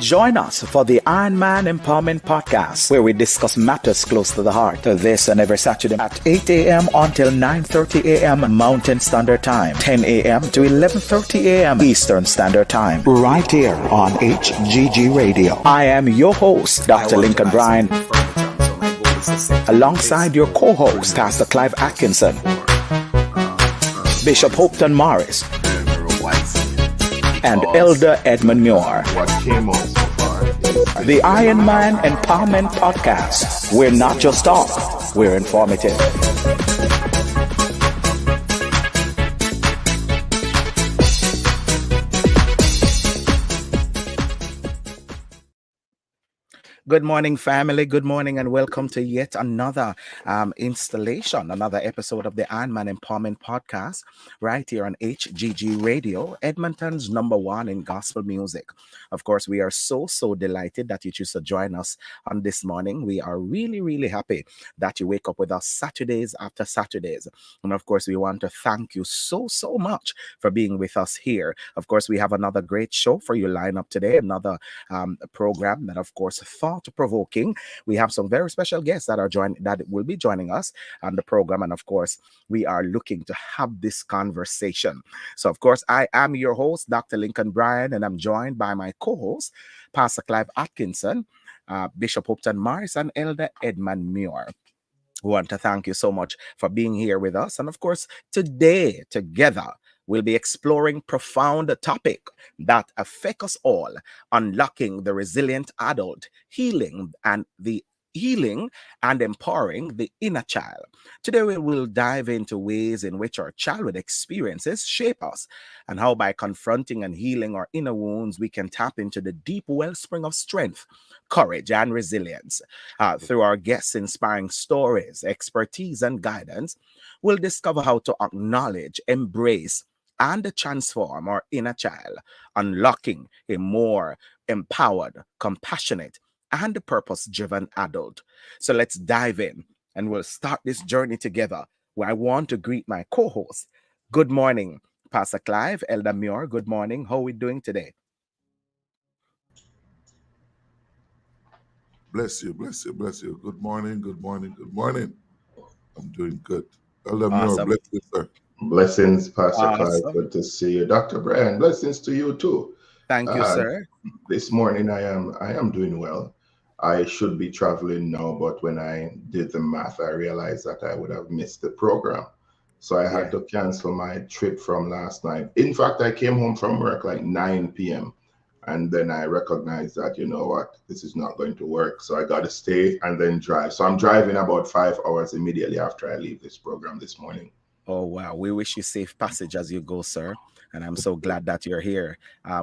Join us for the Iron Man Empowerment Podcast, where we discuss matters close to the heart. This and every Saturday at 8 a.m. until 9:30 a.m. Mountain Standard Time, 10 a.m. to 11:30 a.m. Eastern Standard Time, right here on HGG Radio. I am your host, Dr. Lincoln Bryan, alongside your co-host, Pastor Clive Atkinson, Bishop Hopeton Morris, and Elder Edmund Muir. The Iron Man Empowerment Podcast. We're not just talk, we're informative. Good morning, family. Good morning, and welcome to yet another installation, another episode of the Iron Man Empowerment Podcast, right here on HGG Radio, Edmonton's #1 in gospel music. Of course, we are so delighted that you choose to join us on this morning. We are really happy that you wake up with us Saturdays after Saturdays. And of course, we want to thank you so much for being with us here. Of course, we have another great show for you lined up today, another program that, of course, thought-provoking. We have some very special guests that will be joining us on the program, and of course, we are looking to have this conversation. So, of course, I am your host, Dr. Lincoln Bryan, and I'm joined by my co-host, Pastor Clive Atkinson, Bishop Hopeton Morris, and Elder Edmund Muir. We want to thank you so much for being here with us, and of course, today together we'll be exploring profound topic that affect us all, unlocking the resilient adult, healing and empowering the inner child. Today we will dive into ways in which our childhood experiences shape us, and how by confronting and healing our inner wounds, we can tap into the deep wellspring of strength, courage, and resilience. Through our guests' inspiring stories, expertise, and guidance, we'll discover how to acknowledge, embrace, and transform our inner child, unlocking a more empowered, compassionate, and purpose-driven adult. So let's dive in, and we'll start this journey together, where I want to greet my co-host. Good morning, Pastor Clive, Elder Muir. Good morning. How are we doing today? Bless you. Good morning. I'm doing good. Elder Muir, bless you, sir. Blessings, Pastor Clive. Good to see you. Dr. Bryan, blessings to you too. Thank you, sir. This morning I am doing well. I should be traveling now, but when I did the math, I realized that I would have missed the program. So I had to cancel my trip from last night. In fact, I came home from work like 9 p.m. And then I recognized that, you know what, this is not going to work. So I got to stay and then drive. So I'm driving about 5 hours immediately after I leave this program this morning. Oh, wow. We wish you safe passage as you go, sir. And I'm so glad that you're here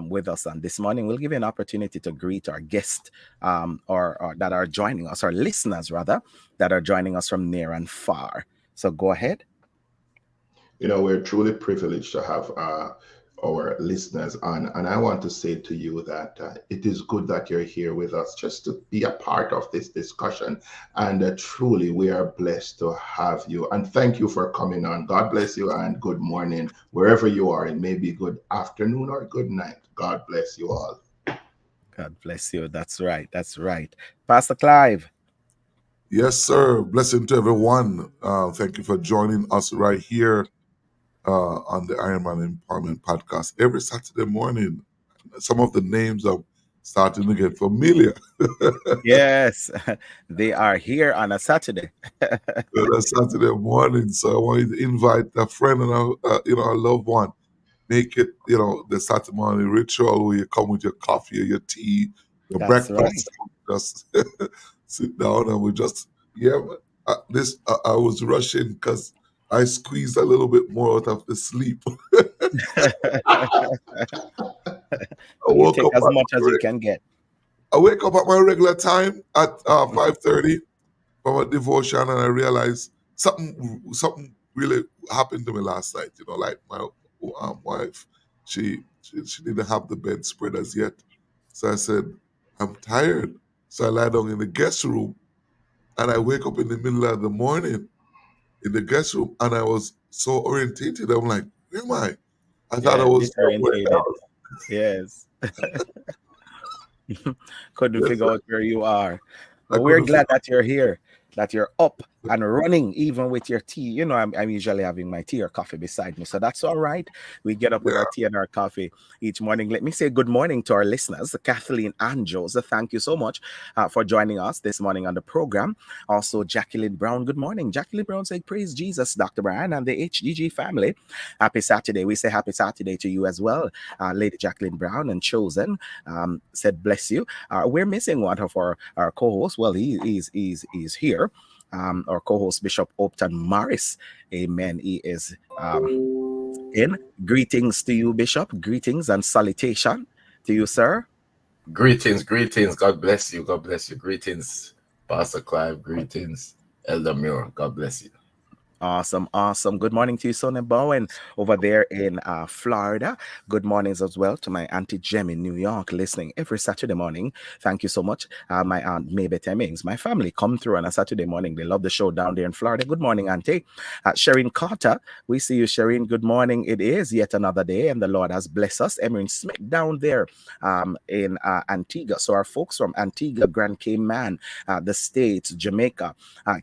with us. And this morning, we'll give you an opportunity to greet our guests or that are joining us, our listeners, rather, that are joining us from near and far. So go ahead. You know, we're truly privileged to have our listeners on. And I want to say to you that it is good that you're here with us just to be a part of this discussion. And truly, we are blessed to have you. And thank you for coming on. God bless you and good morning, wherever you are. It may be good afternoon or good night. God bless you all. God bless you. That's right. Pastor Clive. Yes, sir. Blessing to everyone. Thank you for joining us right here on the Iron Man Empowerment Podcast every Saturday morning. Some of the names are starting to get familiar. Yes, they are here on a Saturday. On a Saturday morning. So I want you to invite a friend and a loved one. Make it, the Saturday morning ritual where you come with your coffee or your tea, your breakfast. Right. Just sit down and we just, I was rushing because I squeezed a little bit more out of the sleep. You take as much as you can get. I wake up at my regular time at 5:30 from a devotion, and I realized something really happened to me last night. Like my wife, she didn't have the bed spread as yet. So I said, I'm tired. So I lie down in the guest room, and I wake up in the middle of the morning in the guest room, and I was so orientated. I'm like, where am I? I thought I was disorientated. Yes. Couldn't Yes, figure sir. out where you are. I But we're couldn't glad figure. that you're here, that you're up and running, even with your tea. I'm usually having my tea or coffee beside me. So that's all right. We get up with Yeah. our tea and our coffee each morning. Let me say good morning to our listeners, Kathleen and Joseph. Thank you so much for joining us this morning on the program. Also, Jacqueline Brown. Good morning. Jacqueline Brown said, praise Jesus, Dr. Bryan and the HGG family. Happy Saturday. We say happy Saturday to you as well, Lady Jacqueline Brown and Chosen. Said, bless you. We're missing one of our co-hosts. Well, he's here. Our co-host Bishop Upton Morris. Amen. He is in. Greetings to you, Bishop. Greetings and salutation to you, sir. Greetings, greetings. God bless you. God bless you. Greetings, Pastor Clive. Greetings, Elder Muir. God bless you. Awesome, awesome. Good morning to you, son and Bowen, over there in Florida. Good mornings as well to my Auntie Jem in New York, listening every Saturday morning. Thank you so much. My Aunt Mabel Hemmings, my family come through on a Saturday morning. They love the show down there in Florida. Good morning, Auntie. Shereen Carter, we see you, Shereen. Good morning. It is yet another day, and the Lord has blessed us. Emery Smith down there in Antigua. So our folks from Antigua, Grand Cayman, the States, Jamaica,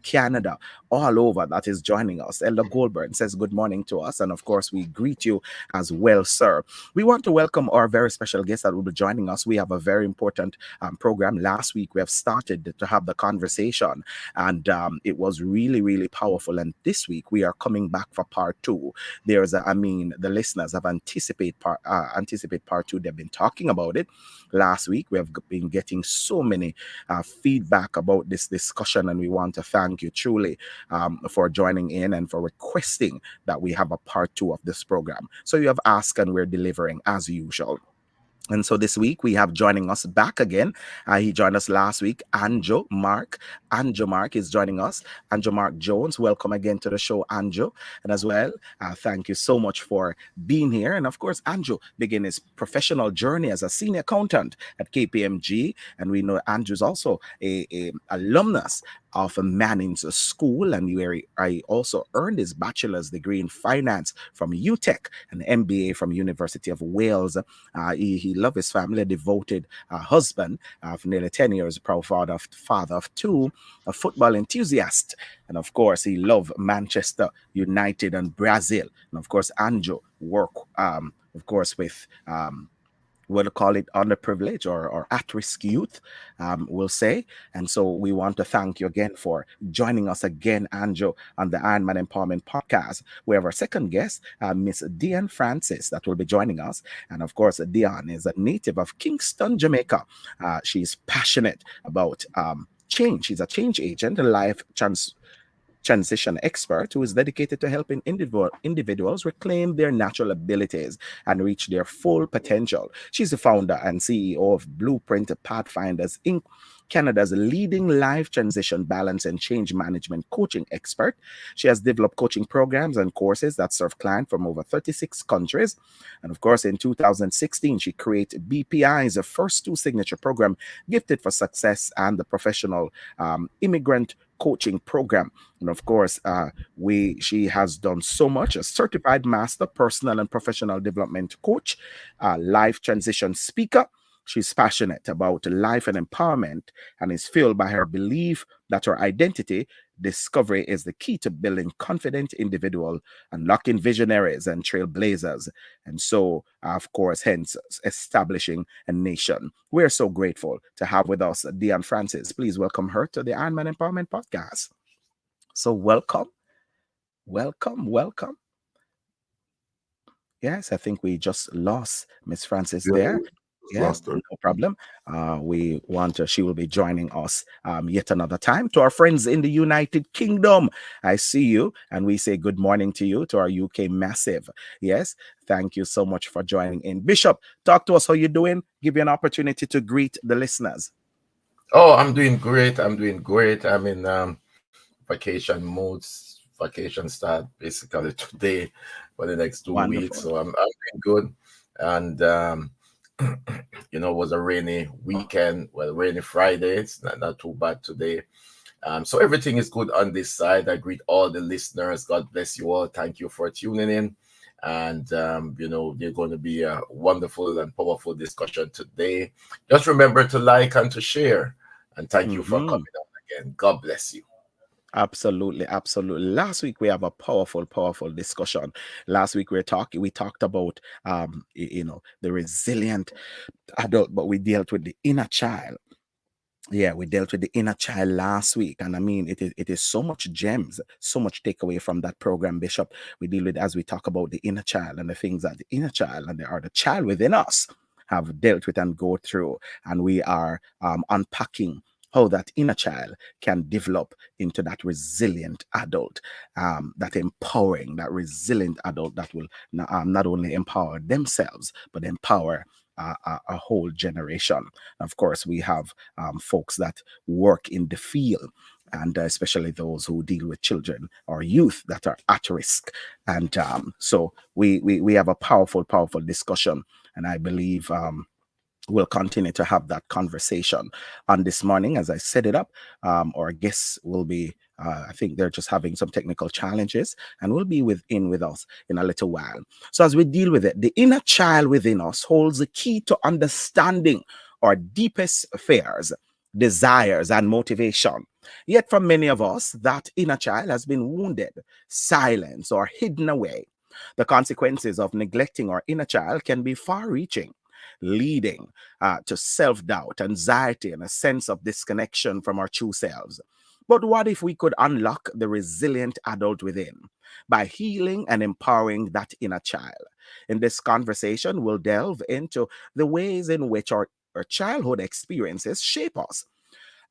Canada, all over that is joining us. Elder Goldberg says good morning to us. And of course, we greet you as well, sir. We want to welcome our very special guest that will be joining us. We have a very important program. Last week, we have started to have the conversation, and it was really, really powerful. And this week, we are coming back for part two. The listeners have anticipate part two. They've been talking about it last week. We have been getting so many feedback about this discussion, and we want to thank you truly for joining in and for requesting that we have a part two of this program. So you have asked, and we're delivering as usual. And so this week we have joining us back again. He joined us last week, Anjo Mark. Anjo Mark is joining us. Anjo Mark Jones, welcome again to the show, Anjo. And as well, thank you so much for being here. And of course, Anjo began his professional journey as a senior accountant at KPMG. And we know Andrew's also a alumnus of a Manning's school, and where I also earned his bachelor's degree in finance from UTech and MBA from University of Wales. He loved his family, a devoted husband for nearly 10 years, a proud father of two, a football enthusiast. And of course, he loved Manchester United and Brazil. And of course, Anjo work, of course, with we'll call it underprivileged or at-risk youth, we'll say. And so we want to thank you again for joining us again, Anjo, on the Ironman Empowerment Podcast. We have our second guest, Miss Dion Francis, that will be joining us. And of course, Dion is a native of Kingston, Jamaica. She's passionate about change. She's a change agent, a life transition expert who is dedicated to helping individuals reclaim their natural abilities and reach their full potential. She's the founder and CEO of Blueprint Pathfinders Inc., Canada's leading life transition, balance, and change management coaching expert. She has developed coaching programs and courses that serve clients from over 36 countries. And of course, in 2016, she created BPI's first two signature program, Gifted for Success and the Professional Immigrant Coaching Program. And of course, she has done so much: a certified master personal and professional development coach, life transition speaker. She's passionate about life and empowerment and is fueled by her belief that her identity discovery is the key to building confident individual, unlocking visionaries and trailblazers. And so, of course, hence establishing a nation. We're so grateful to have with us Dion Francis. Please welcome her to the Ironman Empowerment Podcast. So welcome, welcome, welcome. Yes, I think we just lost Miss Francis Yeah. there. Just Yeah, lost her. no problem. We want her, she will be joining us yet another time. To our friends in the United Kingdom, I see you, and we say good morning to you, to our UK massive. Yes, thank you so much for joining in. Bishop, talk to us. How you doing? Give you an opportunity to greet the listeners. Oh, I'm doing great. I'm doing great. I'm in vacation modes. Vacation start basically today for the next 2 weeks. Wonderful. So I'm doing good. And it was a rainy weekend. Well, rainy Friday. It's not too bad today. So everything is good on this side. I greet all the listeners. God bless you all. Thank you for tuning in. And they're going to be a wonderful and powerful discussion today. Just remember to like and to share. And thank you for Hmm. coming on again. God bless you. Absolutely, absolutely. Last week we have a powerful, powerful discussion. Last week we talked about the resilient adult, but we dealt with the inner child. Yeah, we dealt with the inner child last week, and I mean, it is so much gems, so much takeaway from that program, Bishop. We deal with as we talk about the inner child and the things that the inner child and the child within us have dealt with and go through, and we are unpacking how that inner child can develop into that resilient adult, that empowering, that resilient adult that will not only empower themselves but empower a whole generation. Of course, we have folks that work in the field, and especially those who deal with children or youth that are at risk. And so we have a powerful, powerful discussion, and I believe we'll continue to have that conversation on this morning as I set it up. Our guests will be, I think they're just having some technical challenges and will be with us in a little while. So as we deal with it, the inner child within us holds the key to understanding our deepest fears, desires, and motivation. Yet for many of us, that inner child has been wounded, silenced, or hidden away. The consequences of neglecting our inner child can be far reaching, leading to self doubt, anxiety, and a sense of disconnection from our true selves. But what if we could unlock the resilient adult within by healing and empowering that inner child? In this conversation, we'll delve into the ways in which our childhood experiences shape us,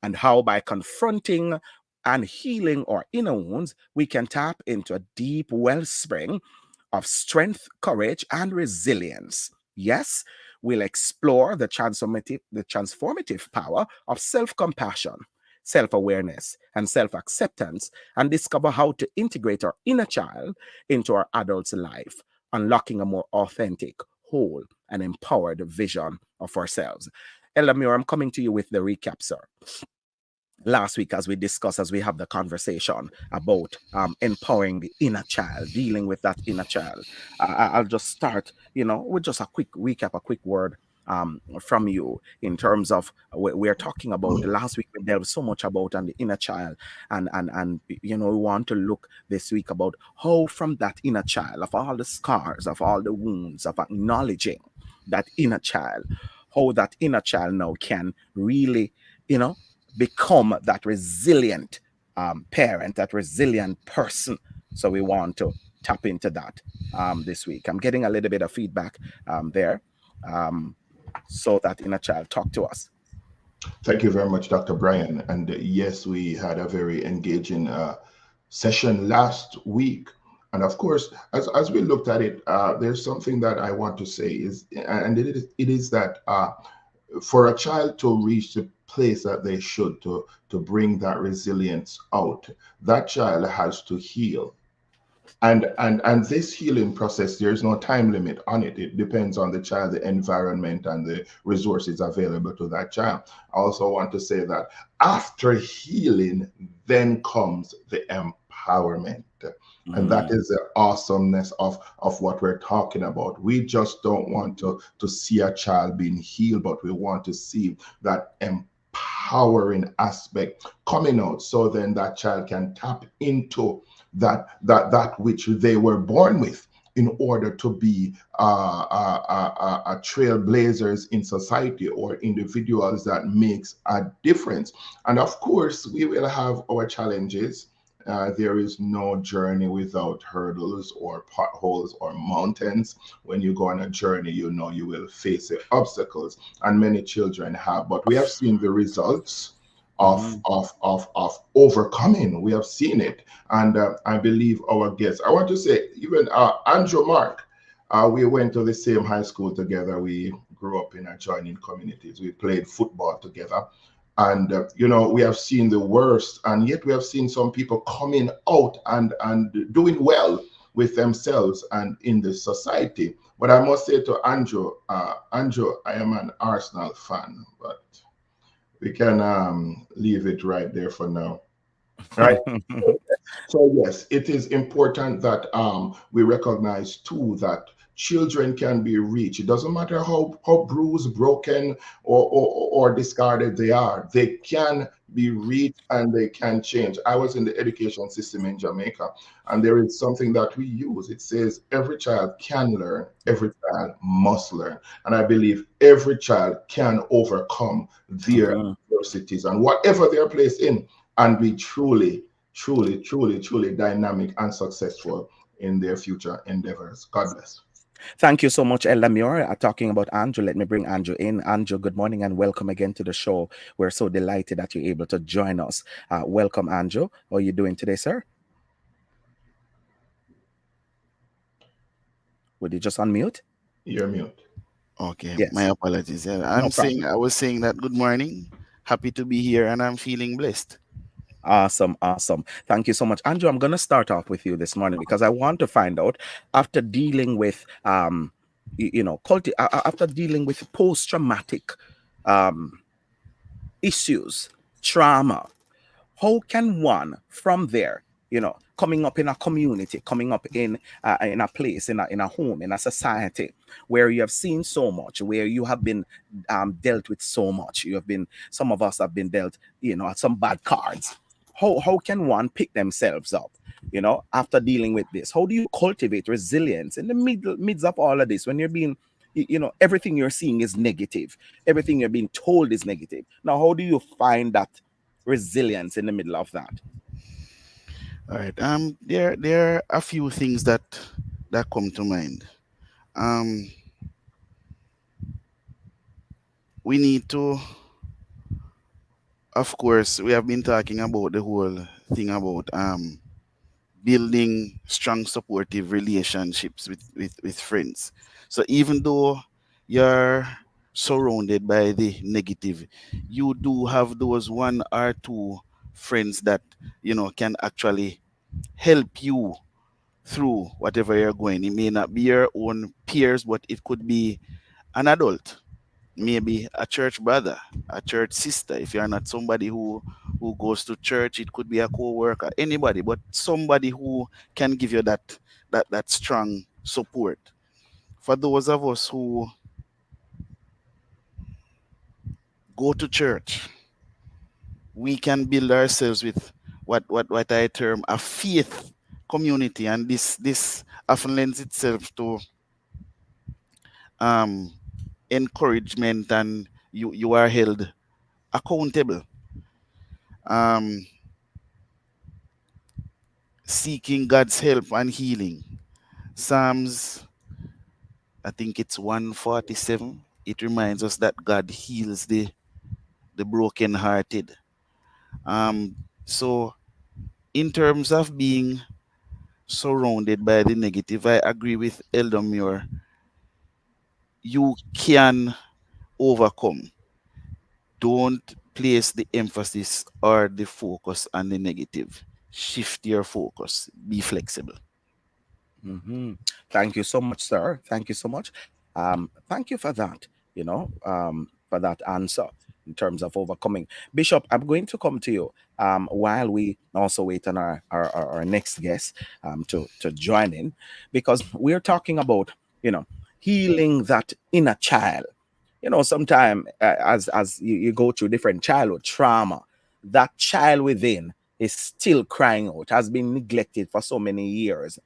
and how by confronting and healing our inner wounds, we can tap into a deep wellspring of strength, courage, and resilience. Yes, we'll explore the transformative power of self-compassion, self-awareness, and self-acceptance, and discover how to integrate our inner child into our adult's life, unlocking a more authentic, whole, and empowered vision of ourselves. Elamir, I'm coming to you with the recap, sir. Last week, as we discussed, as we have the conversation about empowering the inner child, dealing with that inner child, I'll just start, with just a quick recap, a quick word from you in terms of we're talking about last week. We delved so much about the inner child, and we want to look this week about how from that inner child, of all the scars, of all the wounds, of acknowledging that inner child, how that inner child now can really, you know become that resilient parent, that resilient person. So we want to tap into that this week. I'm getting a little bit of feedback there. Um, so that inner child talk to us. Thank you very much, Dr. Bryan. And yes, we had a very engaging session last week. And of course, as we looked at it, there's something that I want to say and it is that for a child to reach the place that they should to bring that resilience out, that child has to heal. And this healing process, there's no time limit on it. It depends on the child, the environment, and the resources available to that child. I also want to say that after healing, then comes the empowerment. And that Mm, is the awesomeness of what we're talking about. We just don't want to see a child being healed, but we want to see that empowering aspect coming out, so then that child can tap into that which they were born with, in order to be trailblazers in society, or individuals that makes a difference. And of course, we will have our challenges. There is no journey without hurdles or potholes or mountains. When you go on a journey, you will face the obstacles, and many children have. But we have seen the results of mhm, overcoming. We have seen it, and I believe our guests. I want to say, even Andrew Mark. We went to the same high school together. We grew up in adjoining communities. We played football together. And we have seen the worst, and yet we have seen some people coming out and doing well with themselves and in the society. But I must say to Andrew, Andrew, I am an Arsenal fan, but we can leave it right there for now. right? So yes, it is important that we recognize too that children can be reached. It doesn't matter how bruised, broken, or discarded they are. They can be reached and they can change. I was in the education system in Jamaica, and there is something that we use. It says every child can learn, every child must learn, and I believe every child can overcome their Mhm. adversities and whatever they're placed in, and be truly dynamic and successful in their future endeavors. God bless. Thank you so much, Elda Muir. Talking about Andrew, let me bring Andrew in. Andrew, good morning and welcome again to the show. We're so delighted that you're able to join us. Welcome, Andrew. How are you doing today, sir? Would you just unmute? You're mute. Okay, my Yes, apologies. Yeah, no problem. I was saying that good morning. Happy to be here and I'm feeling blessed. Awesome, awesome. Thank you so much, Andrew. I'm going to start off with you this morning because I want to find out after dealing with, after dealing with post-traumatic um, issues, trauma. How can one from there, coming up in a community, coming up in a place, in a home, in a society where you have seen so much, where you have been dealt with so much, some of us have been dealt, some bad cards. How can one pick themselves up, after dealing with this? How do you cultivate resilience in the midst of all of this when you're being, everything you're seeing is negative, everything you're being told is negative? Now, how do you find that resilience in the middle of that? All right. There are a few things that come to mind. Um we need to, of course, we have been talking about the whole thing about building strong supportive relationships with friends. So even though you're surrounded by the negative, you do have those one or two friends that can actually help you through whatever you're going. It may not be your own peers, but it could be an adult, maybe a church brother, a church sister. If you're not somebody who goes to church, it could be a co-worker, anybody, but somebody who can give you that strong support. For those of us who go to church, we can build ourselves with what I term a faith community, and this often lends itself to um encouragement, and you are held accountable. um Seeking God's help and healing. Psalms, I think it's 147. It reminds us that God heals the brokenhearted. So in terms of being surrounded by the negative, I agree with Elder Muir. You can overcome. Don't place the emphasis or the focus on the negative. Shift your focus. Be flexible. Hmm. Thank you so much, sir. Thank you so much. Thank you for that, for that answer in terms of overcoming. Bishop, I'm going to come to you while we also wait on our next guest to join in, because we're talking about, healing that inner child. Sometimes as you go through different childhood trauma, that child within is still crying out, has been neglected for so many years.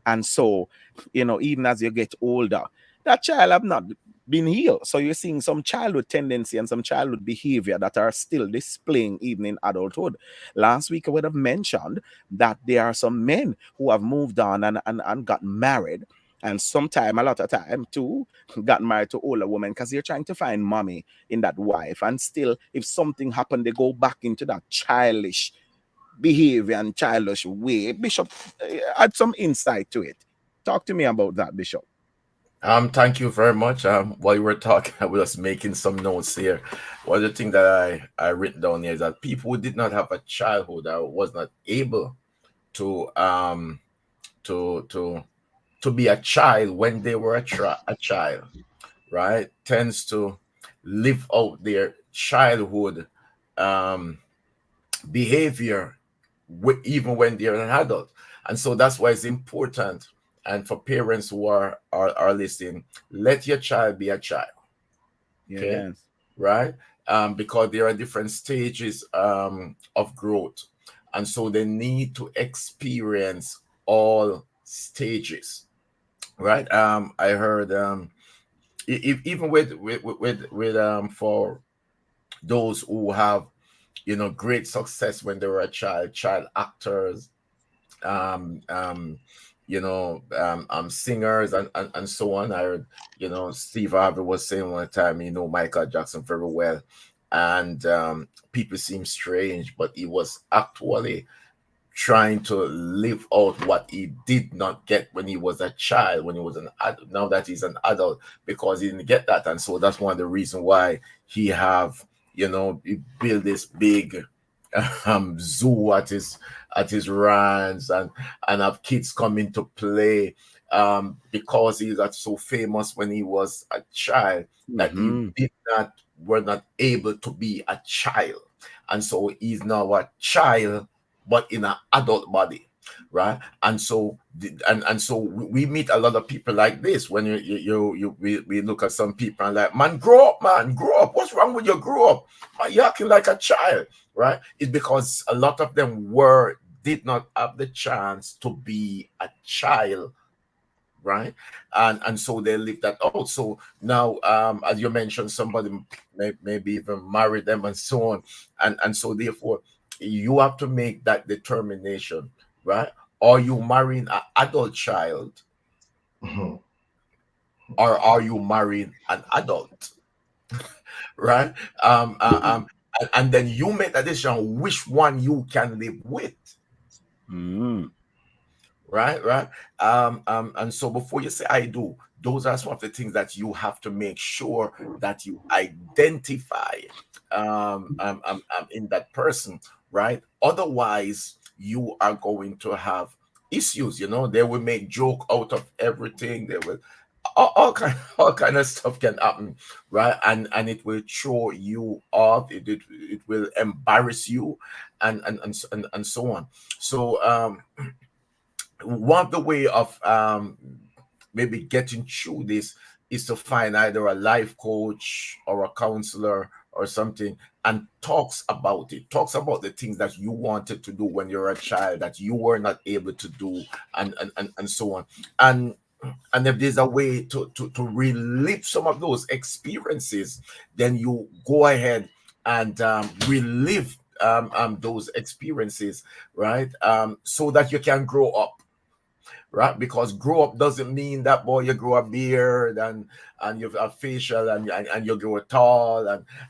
And so, even as you get older, that child have not been healed. So you're seeing some childhood tendency and some childhood behavior that are still displaying even in adulthood. Last week I would have mentioned that there are some men who have moved on and got married. And sometime, a lot of time too, got married to older women because they're trying to find mommy in that wife. And still, if something happened, they go back into that childish behavior and childish way. Bishop, add some insight to it. Talk to me about that, Bishop. Thank you very much. While you were talking, I was making some notes here. One of the things that I written down here is that people who did not have a childhood or was not able to to to to be a child when they were a child, right, tends to live out their childhood um behavior even when they're an adult. And so that's why it's important. And for parents who are listening, let your child be a child. Okay, Yes. right? Because there are different stages of growth, and so they need to experience all stages, right? I heard even with for those who have great success when they were a child actors, um, um, singers and so on. I heard, Steve Harvey was saying one time, Michael Jackson very well, and people seem strange, but he was actually trying to live out what he did not get when he was a child, when he was an adult, now that he's an adult, because he didn't get that. And so that's one of the reasons why he built this big zoo at his runs, and have kids come into play, because he got so famous when he was a child that he Mm-hmm. did not were not able to be a child, and so he's now a child but in an adult body, right? And so and so we meet a lot of people like this. When we look at some people and like, man, grow up, man, grow up. What's wrong with you? Grow up, man, you're acting like a child, right? It's because a lot of them did not have the chance to be a child, right? And so they live that out. So now, as you mentioned, somebody maybe even marry them and so on, and so therefore you have to make that determination, right? Are you marrying an adult child, Mhm. or are you marrying an adult, right? And then you make that decision which one you can live with, Mm-hmm. right. And so before you say I do, those are some of the things that you have to make sure that you identify in that person, right? Otherwise you are going to have issues. They will make joke out of everything. They will all kind all kind of stuff can happen, right? And it will throw you off. It will embarrass you, and so on. So one of the way of maybe getting through this is to find either a life coach or a counselor or something, and talks about the things that you wanted to do when you're a child that you were not able to do, and so on. And if there's a way to relive some of those experiences, then you go ahead and relive those experiences, right? So that you can grow up, right? Because grow up doesn't mean that, boy, you grow a beard and you have facial, and you grow tall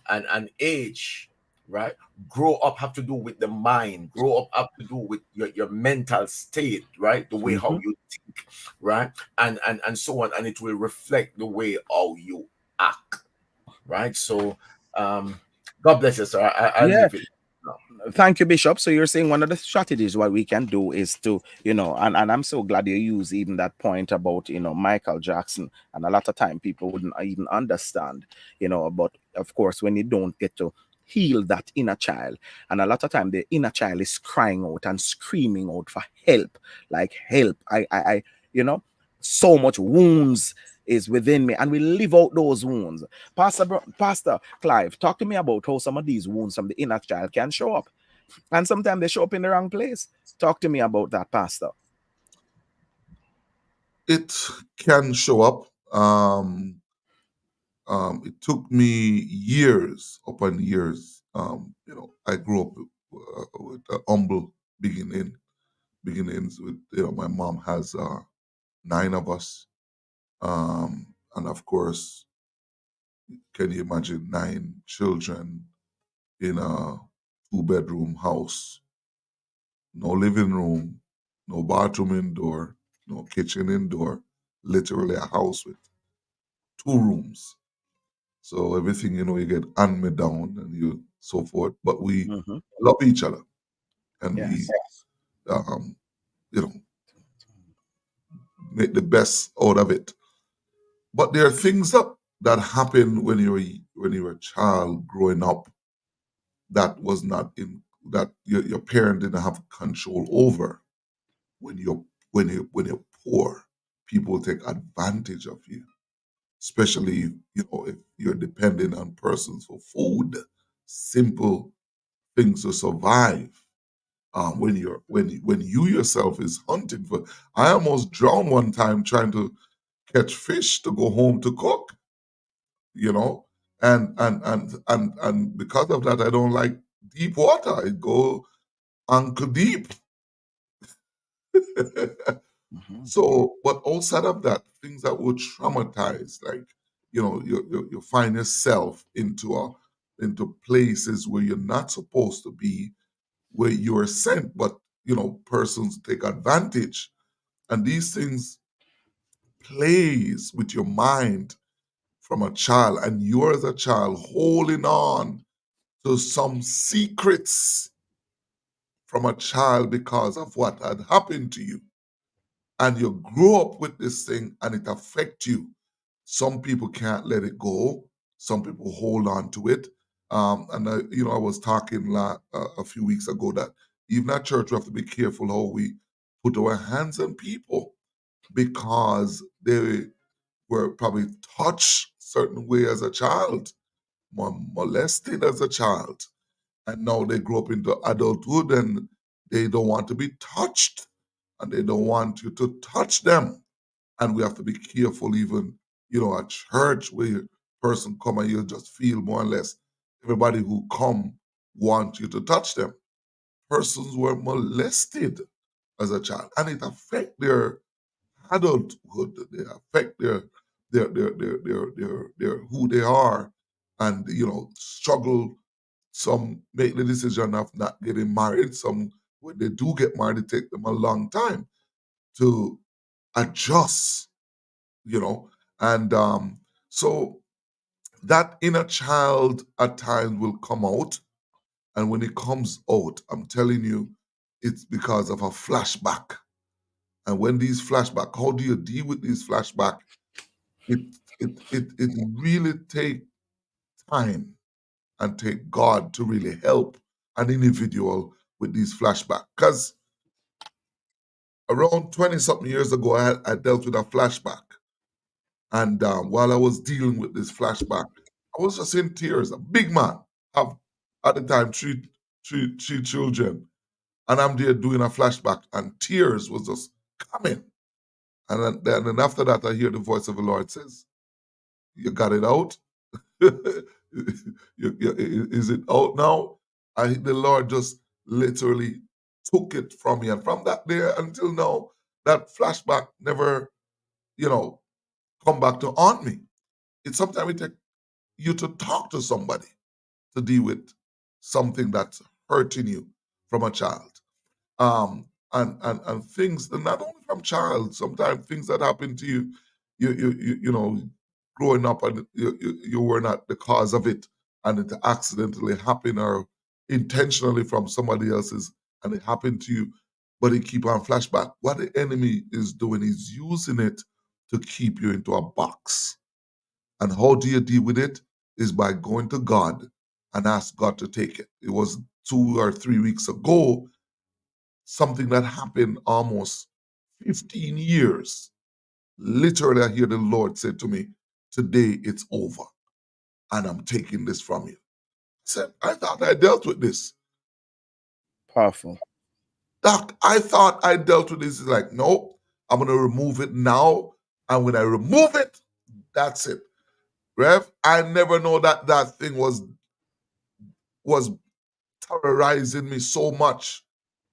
and age, right? Grow up have to do with the mind. Grow up have to do with your mental state, right? The way how Mm-hmm. you think, right? And so on, and it will reflect the way how you act, right? So God bless you, sir. I'll Yeah. leave it now. Thank you, Bishop. So you're saying one of the strategies what we can do is to, and I'm so glad you use even that point about, Michael Jackson. And a lot of time people wouldn't even understand, but of course, when you don't get to heal that inner child, and a lot of time the inner child is crying out and screaming out for help, like help. I you know, so much wounds is within me, and we live out those wounds. Pastor Clive, talk to me about how some of these wounds from the inner child can show up, and sometimes they show up in the wrong place. Talk to me about that, Pastor. It can show up. It took me years upon years. I grew up with a humble beginnings. With my mom has nine of us, and of course, can you imagine nine children in a two-bedroom house, no living room, no bathroom indoor, no kitchen indoor, literally a house with two rooms. So everything, you get hand me down and you so forth. But we Mm-hmm. love each other and we, Yes. um, you know, make the best out of it. But there are things that happen when you're a child growing up that was not that your parent didn't have control over. When you're poor, people take advantage of you, especially if you're dependent on persons for food, simple things to survive. When you yourself is hunting for, I almost drowned one time trying to catch fish to go home to cook. You know, and because of that, I don't like deep water. I go ankle deep. Mhm. So, but outside of that, things that will traumatize, like you find yourself into places where you're not supposed to be, where you're sent, but persons take advantage, and these things plays with your mind from a child, and you're as a child holding on to some secrets from a child because of what had happened to you, and you grow up with this thing and it affects you. Some people can't let it go. Some people hold on to it. And I was talking a few weeks ago that even at church we have to be careful how we put our hands on people, because they were probably touched certain way as a child, molested as a child, and now they grow up into adulthood and they don't want to be touched, and they don't want you to touch them. And we have to be careful, even at church, where person come and you just feel more or less everybody who come want you to touch them. Persons were molested as a child, and it affect their adulthood. They affect their who they are, and struggle. Some make the decision of not getting married. Some, when they do get married, it take them a long time to adjust. You know, and so that inner child at times will come out, and when it comes out, I'm telling you, it's because of a flashback. And when these flashback, how do you deal with these flashback? It it really take time and take God to really help an individual with these flashback. Because around 20 something years ago, I dealt with a flashback. And while I was dealing with this flashback, I was just in tears. A big man, have at the time three children, and I'm there doing a flashback, and tears was just coming. And then after that, I hear the voice of the Lord says, "You got it out." Is it out now? The Lord just literally took it from me, and from that day until now, that flashback never, you know, come back to haunt me. It's sometimes it takes you to talk to somebody to deal with something that's hurting you from a child. And things not only from child, sometimes things that happen to you, growing up, and you were not the cause of it, and it accidentally happened or intentionally from somebody else's, and it happened to you, but it keep on flashback. What the enemy is doing is using it to keep you into a box. And how do you deal with it? Is by going to God and ask God to take it. It was 2 or 3 weeks ago, something that happened almost 15 years. Literally, I hear the Lord say to me, "Today it's over, and I'm taking this from you." I said, "I thought I dealt with this. Powerful. Doc, I thought I dealt with this." He's like, "Nope, I'm going to remove it now. And when I remove it, that's it." Rev, I never know that that thing was terrorizing me so much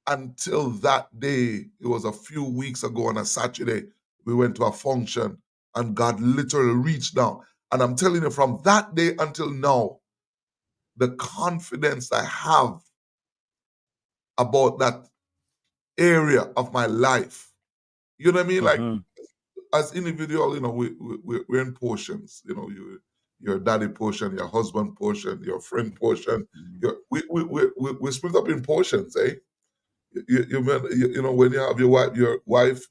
until that day. It was a few weeks ago on a Saturday. We went to a function and God literally reached down. And I'm telling you, from that day until now, the confidence I have about that area of my life, you know what I mean? Like, Mhm. as individual, we're in portions. Your daddy portion, your husband portion, your friend portion. Mhm. We split up in portions, eh? When you have your wife,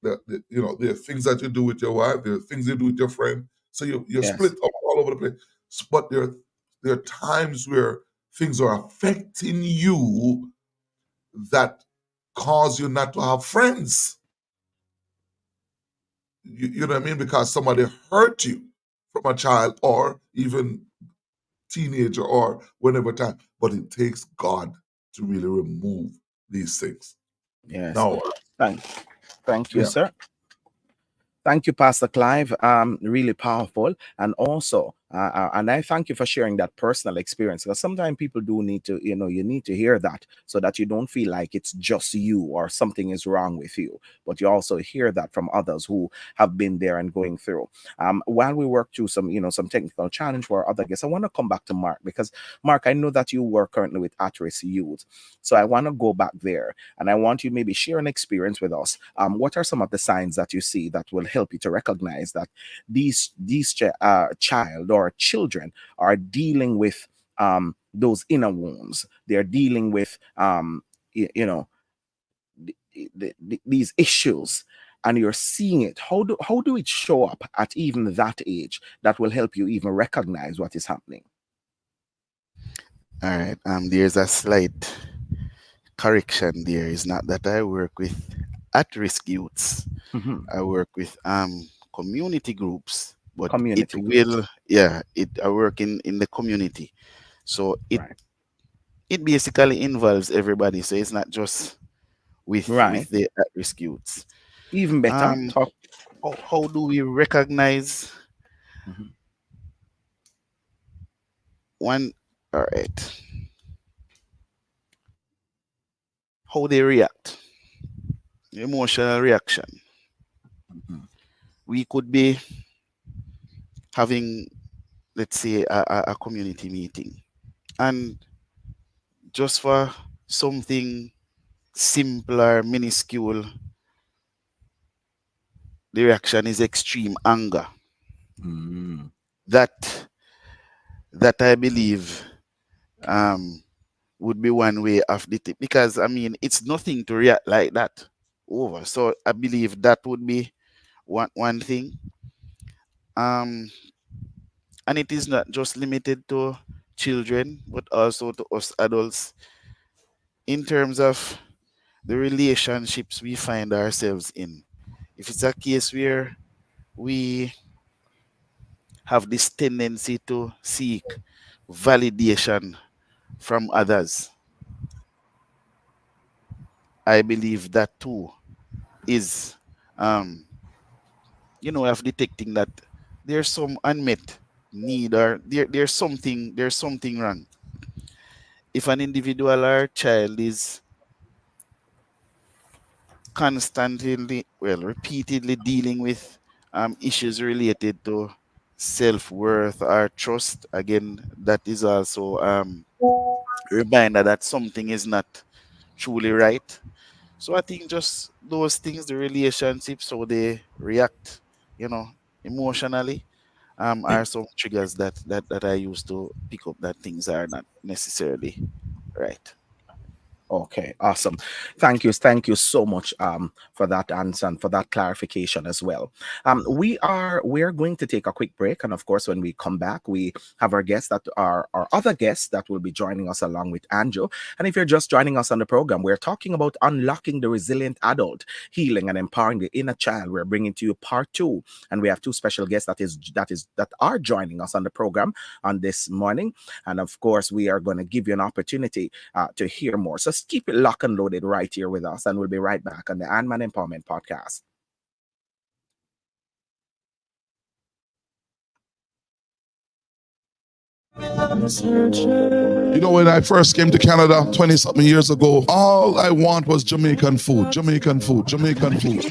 there are things that you do with your wife, there are things you do with your friend. So you're split Yes. up all over the place. But there are times where things are affecting you that cause you not to have friends. You know what I mean? Because somebody hurt you from a child or even teenager or whenever time. But it takes God to really remove these things. Yes. Now, Thank, thank you, yeah. sir. Thank you, Pastor Clive. Really powerful, and also, and I thank you for sharing that personal experience, because sometimes people do need to, you need to hear that so that you don't feel like it's just you or something is wrong with you, but you also hear that from others who have been there and going through. While we work through some, some technical challenge for our other guests, I want to come back to Mark, because Mark, I know that you work currently with at-risk youth, so I want to go back there, and I want you maybe share an experience with us. What are some of the signs that you see that will help you to recognize that these child or children are dealing with those inner wounds? They're dealing with these issues, and you're seeing it. How do it show up at even that age that will help you even recognize what is happening? All right. There's a slight correction there. It's not that I work with at-risk youths. Mhm. I work with community groups, but it Community groups, will, yeah, it I work in the community. So right? it basically involves everybody. So it's not just Right. with the at-risk youths. Even better. Um, Talk. how do we recognize Mhm. one? All right, how they react, emotional reaction. Mhm. We could be having, let's say, a community meeting, and just for something simpler, minuscule, the reaction is extreme anger. Mm. That I believe um would be one way of the tip, because I mean it's nothing to react like that over. So I believe that would be one thing. Um and it is not just limited to children, but also to us adults, in terms of the relationships we find ourselves in. If it's a case where we have this tendency to seek validation from others, I believe that too is, um, of detecting that there's some unmet need, or there's something wrong. If an individual or child is constantly, well, repeatedly dealing with issues related to self-worth or trust, again, that is also a reminder that something is not truly right. So I think just those things, the relationships, how they react, you know, emotionally, are some triggers that I use to pick up that things are not necessarily right. Okay, awesome. Thank you so much for that answer and for that clarification as well. We're going to take a quick break, and of course, when we come back, we have our guests that are our other guests that will be joining us along with Anjo. And if you're just joining us on the program, we're talking about unlocking the resilient adult, healing and empowering the inner child. We're bringing to you part two, and we have two special guests that are joining us on the program on this morning. And of course, we are going to give you an opportunity to hear more. So keep it locked and loaded right here with us, and we'll be right back on the Ant-Man Empowerment Podcast. You know, when I first came to Canada 20 something years ago, all I want was Jamaican food, Jamaican food, Jamaican food.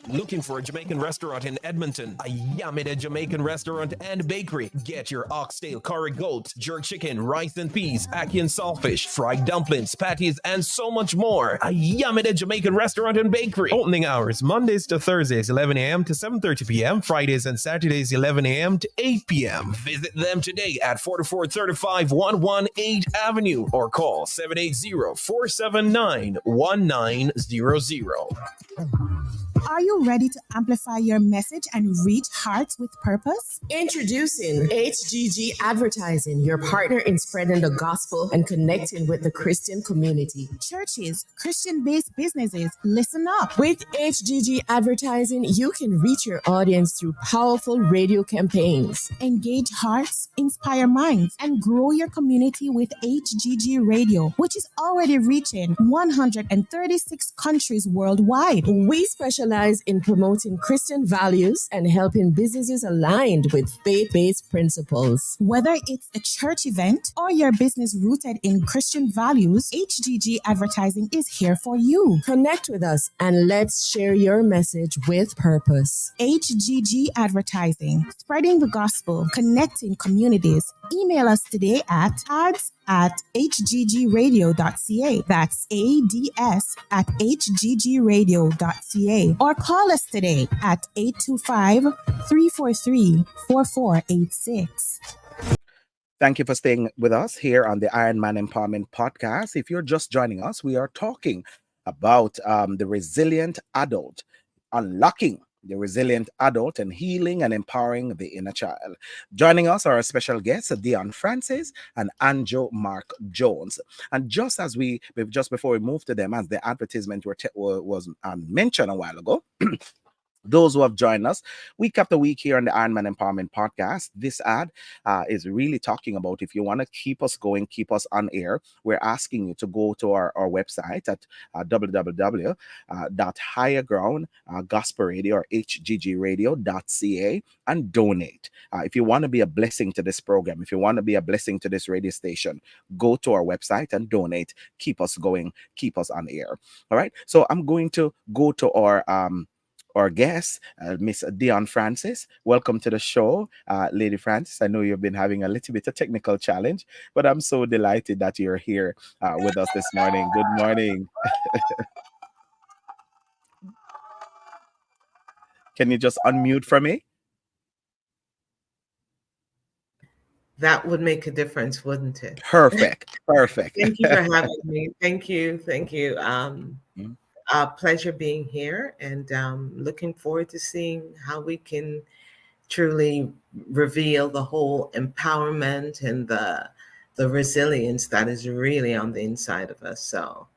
Looking for a Jamaican restaurant in Edmonton? A Yamida Jamaican restaurant and bakery. Get your oxtail, curry goat, jerk chicken, rice and peas, ackee and saltfish, fried dumplings, patties, and so much more. A Yamida Jamaican restaurant and bakery. Opening hours Mondays to Thursdays 11 a.m. to 7:30 p.m. Fridays and Saturdays 11 a.m. to 8 p.m. Visit them today at 4435 118 Avenue or call 780-479-1900. Are you ready to amplify your message and reach hearts with purpose? Introducing HGG Advertising, your partner in spreading the gospel and connecting with the Christian community. Churches, Christian based businesses, listen up. With HGG Advertising, you can reach your audience through powerful radio campaigns. Engage hearts, inspire minds, and grow your community with HGG Radio, which is already reaching 136 countries worldwide. We specialize in promoting Christian values and helping businesses aligned with faith-based principles. Whether it's a church event or your business rooted in Christian values, HGG Advertising is here for you. Connect with us and let's share your message with purpose. HGG Advertising, spreading the gospel, connecting communities. Email us today at ads@hggradio.ca. That's ADS at hggradio.ca. Or call us today at 825-343-4486. Thank you for staying with us here on the Iron Man Empowerment Podcast. If you're just joining us, we are talking about the resilient adult, unlocking the resilient adult and healing and empowering the inner child. Joining us are our special guests, Dion Francis and Anjo Mark Jones. And just as just before we move to them, as the advertisement was mentioned a while ago, those who have joined us week after week here on the Iron Man Empowerment Podcast, this ad is really talking about if you want to keep us going, keep us on air, we're asking you to go to our website at www.higherground gospel radio or hggradio.ca and donate. If you want to be a blessing to this program, if you want to be a blessing to this radio station, go to our website and donate. Keep us going, keep us on air. All right. So I'm going to go to our guest, Miss Dion Francis. Welcome to the show, Lady Francis. I know you've been having a little bit of technical challenge, but I'm so delighted that you're here with us this morning. Good morning. Can you just unmute for me? That would make a difference, wouldn't it? Perfect. Perfect. Thank you for having me. Thank you. Thank you. Pleasure being here, and looking forward to seeing how we can truly reveal the whole empowerment and the resilience that is really on the inside of us. So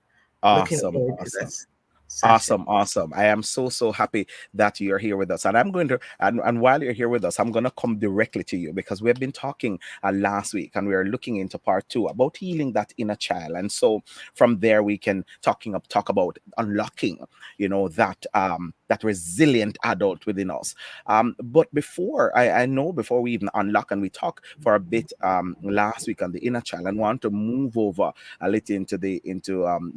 looking Awesome. forward to Awesome. this session. Awesome. I am so happy that you're here with us. And I'm going to, and while you're here with us, I'm going to come directly to you because we've been talking last week and we are looking into part 2 about healing that inner child. And so from there, we can talk about unlocking, that resilient adult within us. But before we even unlock, and we talk for a bit last week on the inner child, and want to move over a little into the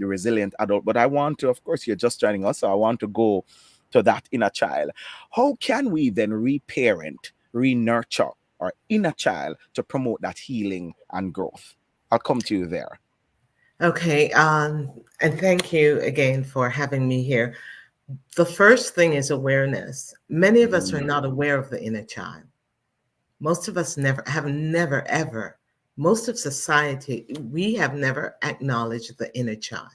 resilient adult. But I want to, of course, you're just joining us, so I want to go to that inner child. How can we then reparent, re-nurture our inner child to promote that healing and growth? I'll come to you there. Okay. And thank you again for having me here. The first thing is awareness. Many of us are not aware of the inner child. Most of us never, ever, most of society, we have never acknowledged the inner child.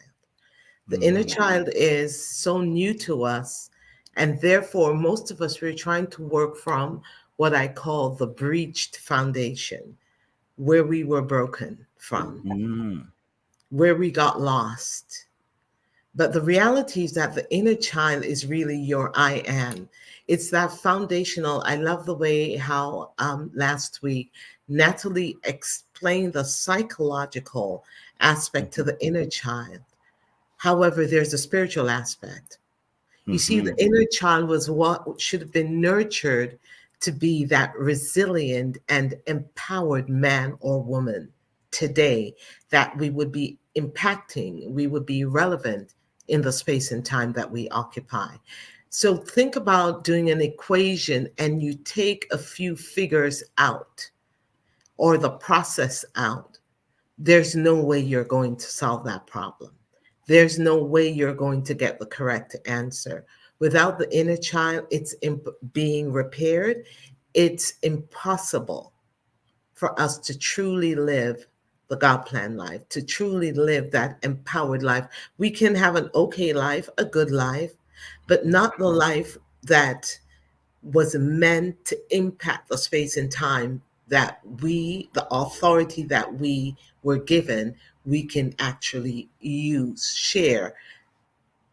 The inner child is so new to us, and therefore most of us, we're trying to work from what I call the breached foundation, where we were broken from, where we got lost. But the reality is that the inner child is really your I am. It's that foundational. I love the way how last week Natalie explained the psychological aspect to the inner child. However, there's a spiritual aspect. You see, the inner child was what should have been nurtured to be that resilient and empowered man or woman today, that we would be impacting, we would be relevant in the space and time that we occupy. So think about doing an equation and you take a few figures out or the process out. There's no way you're going to solve that problem. There's no way you're going to get the correct answer. Without the inner child, it's being repaired. It's impossible for us to truly live the God plan life, to truly live that empowered life. We can have an okay life, a good life, but not the life that was meant to impact the space and time that we, the authority that we were given, we can actually use, share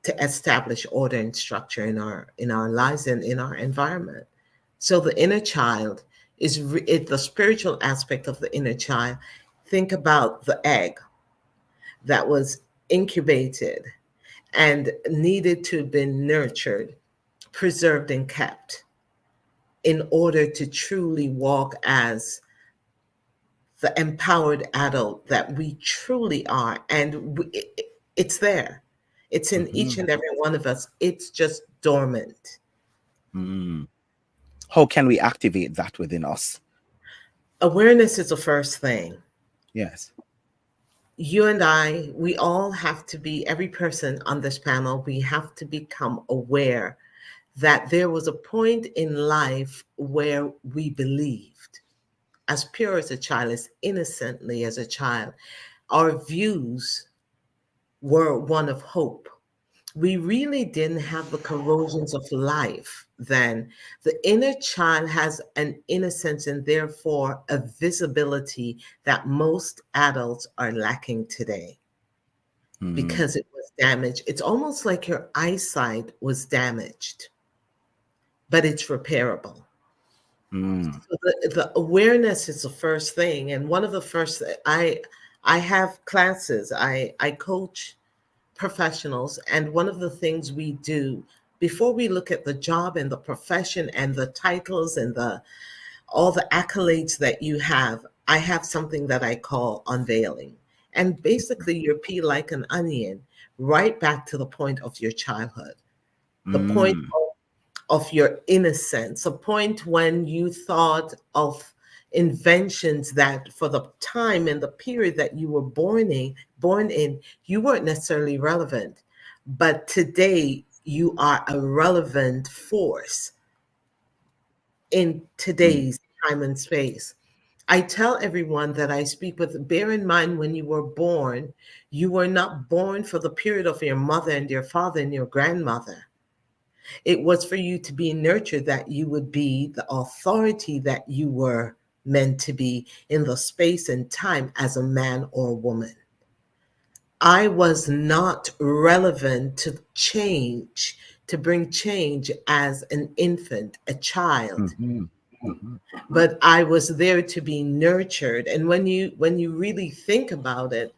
to establish order and structure in our lives and in our environment. So the inner child is the spiritual aspect of the inner child. Think about the egg that was incubated and needed to have been nurtured, preserved, and kept in order to truly walk as the empowered adult that we truly are. And it's there, it's in Mm-hmm. each and every one of us. It's just dormant. Mm. How can we activate that within us? Awareness is the first thing. Yes. You and I, we all have to be, every person on this panel, we have to become aware that there was a point in life where we believed, as pure as a child, as innocently as a child, our views were one of hope. We really didn't have the corrosions of life then. The inner child has an innocence and therefore a visibility that most adults are lacking today Mm. because it was damaged. It's almost like your eyesight was damaged, but it's repairable. Mm. So the awareness is the first thing. And one of the first, I have classes, I coach professionals, and one of the things we do before we look at the job and the profession and the titles and the all the accolades that you have, I have something that I call unveiling. And basically you peel like an onion right back to the point of your childhood, the point Mm. of your innocence, a point when you thought of inventions that for the time and the period that you were born in, you weren't necessarily relevant. But today you are a relevant force in Mm. today's time and space. I tell everyone that I speak with, bear in mind when you were born, you were not born for the period of your mother and your father and your grandmother. It was for you to be nurtured, that you would be the authority that you were meant to be in the space and time as a man or woman. I was not relevant to change, to bring change as an infant, a child, Mm-hmm. Mm-hmm. but I was there to be nurtured. And when you really think about it,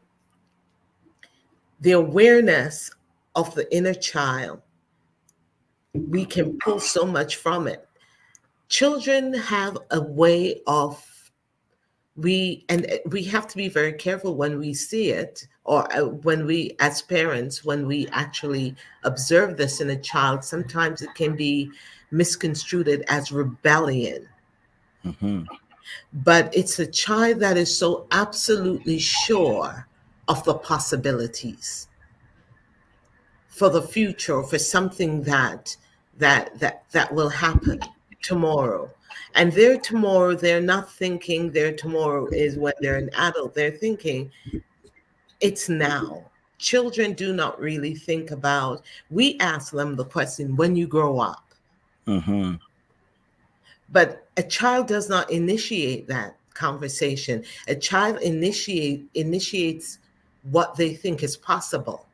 the awareness of the inner child, we can pull so much from it. Children have a way of, we have to be very careful when we see it, or when we as parents, when we actually observe this in a child, sometimes it can be misconstrued as rebellion. Mm-hmm. But it's a child that is so absolutely sure of the possibilities for the future, for something that will happen tomorrow. And their tomorrow, they're not thinking their tomorrow is when they're an adult. They're thinking it's now. Children do not really think about, we ask them the question, when you grow up. Mm-hmm. But a child does not initiate that conversation. A child initiates what they think is possible.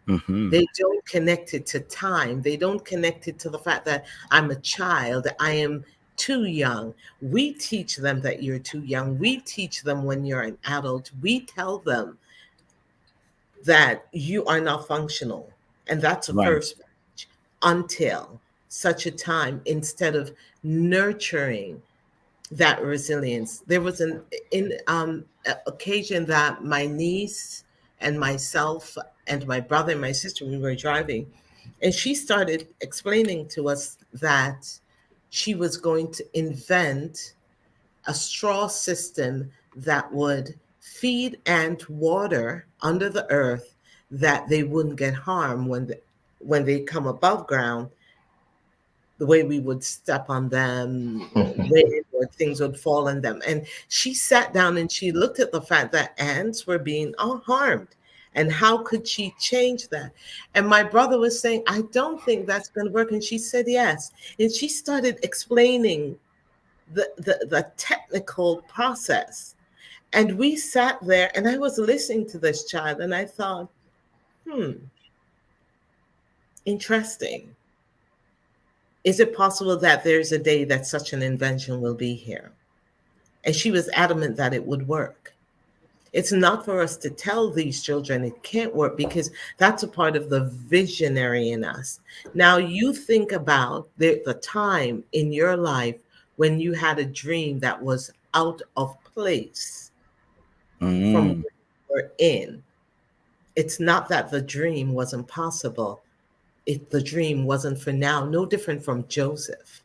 Mm-hmm. They don't connect it to time. They don't connect it to the fact that I'm a child. I am too young. We teach them that you're too young. We teach them when you're an adult. We tell them that you are not functional. And that's the Right. first stage, until such a time, instead of nurturing that resilience. There was an occasion that my niece and myself and my brother and my sister, we were driving, and she started explaining to us that she was going to invent a straw system that would feed ant water under the earth, that they wouldn't get harmed when they come above ground, the way we would step on them, wind or things would fall on them. And she sat down and she looked at the fact that ants were being harmed. And how could she change that? And my brother was saying, I don't think that's going to work. And she said, yes. And she started explaining the technical process. And we sat there and I was listening to this child and I thought, hmm, interesting. Is it possible that there's a day that such an invention will be here? And she was adamant that it would work. It's not for us to tell these children it can't work because that's a part of the visionary in us. Now, you think about the time in your life when you had a dream that was out of place from Mm. where you were in. It's not that the dream wasn't possible, the dream wasn't for now, no different from Joseph.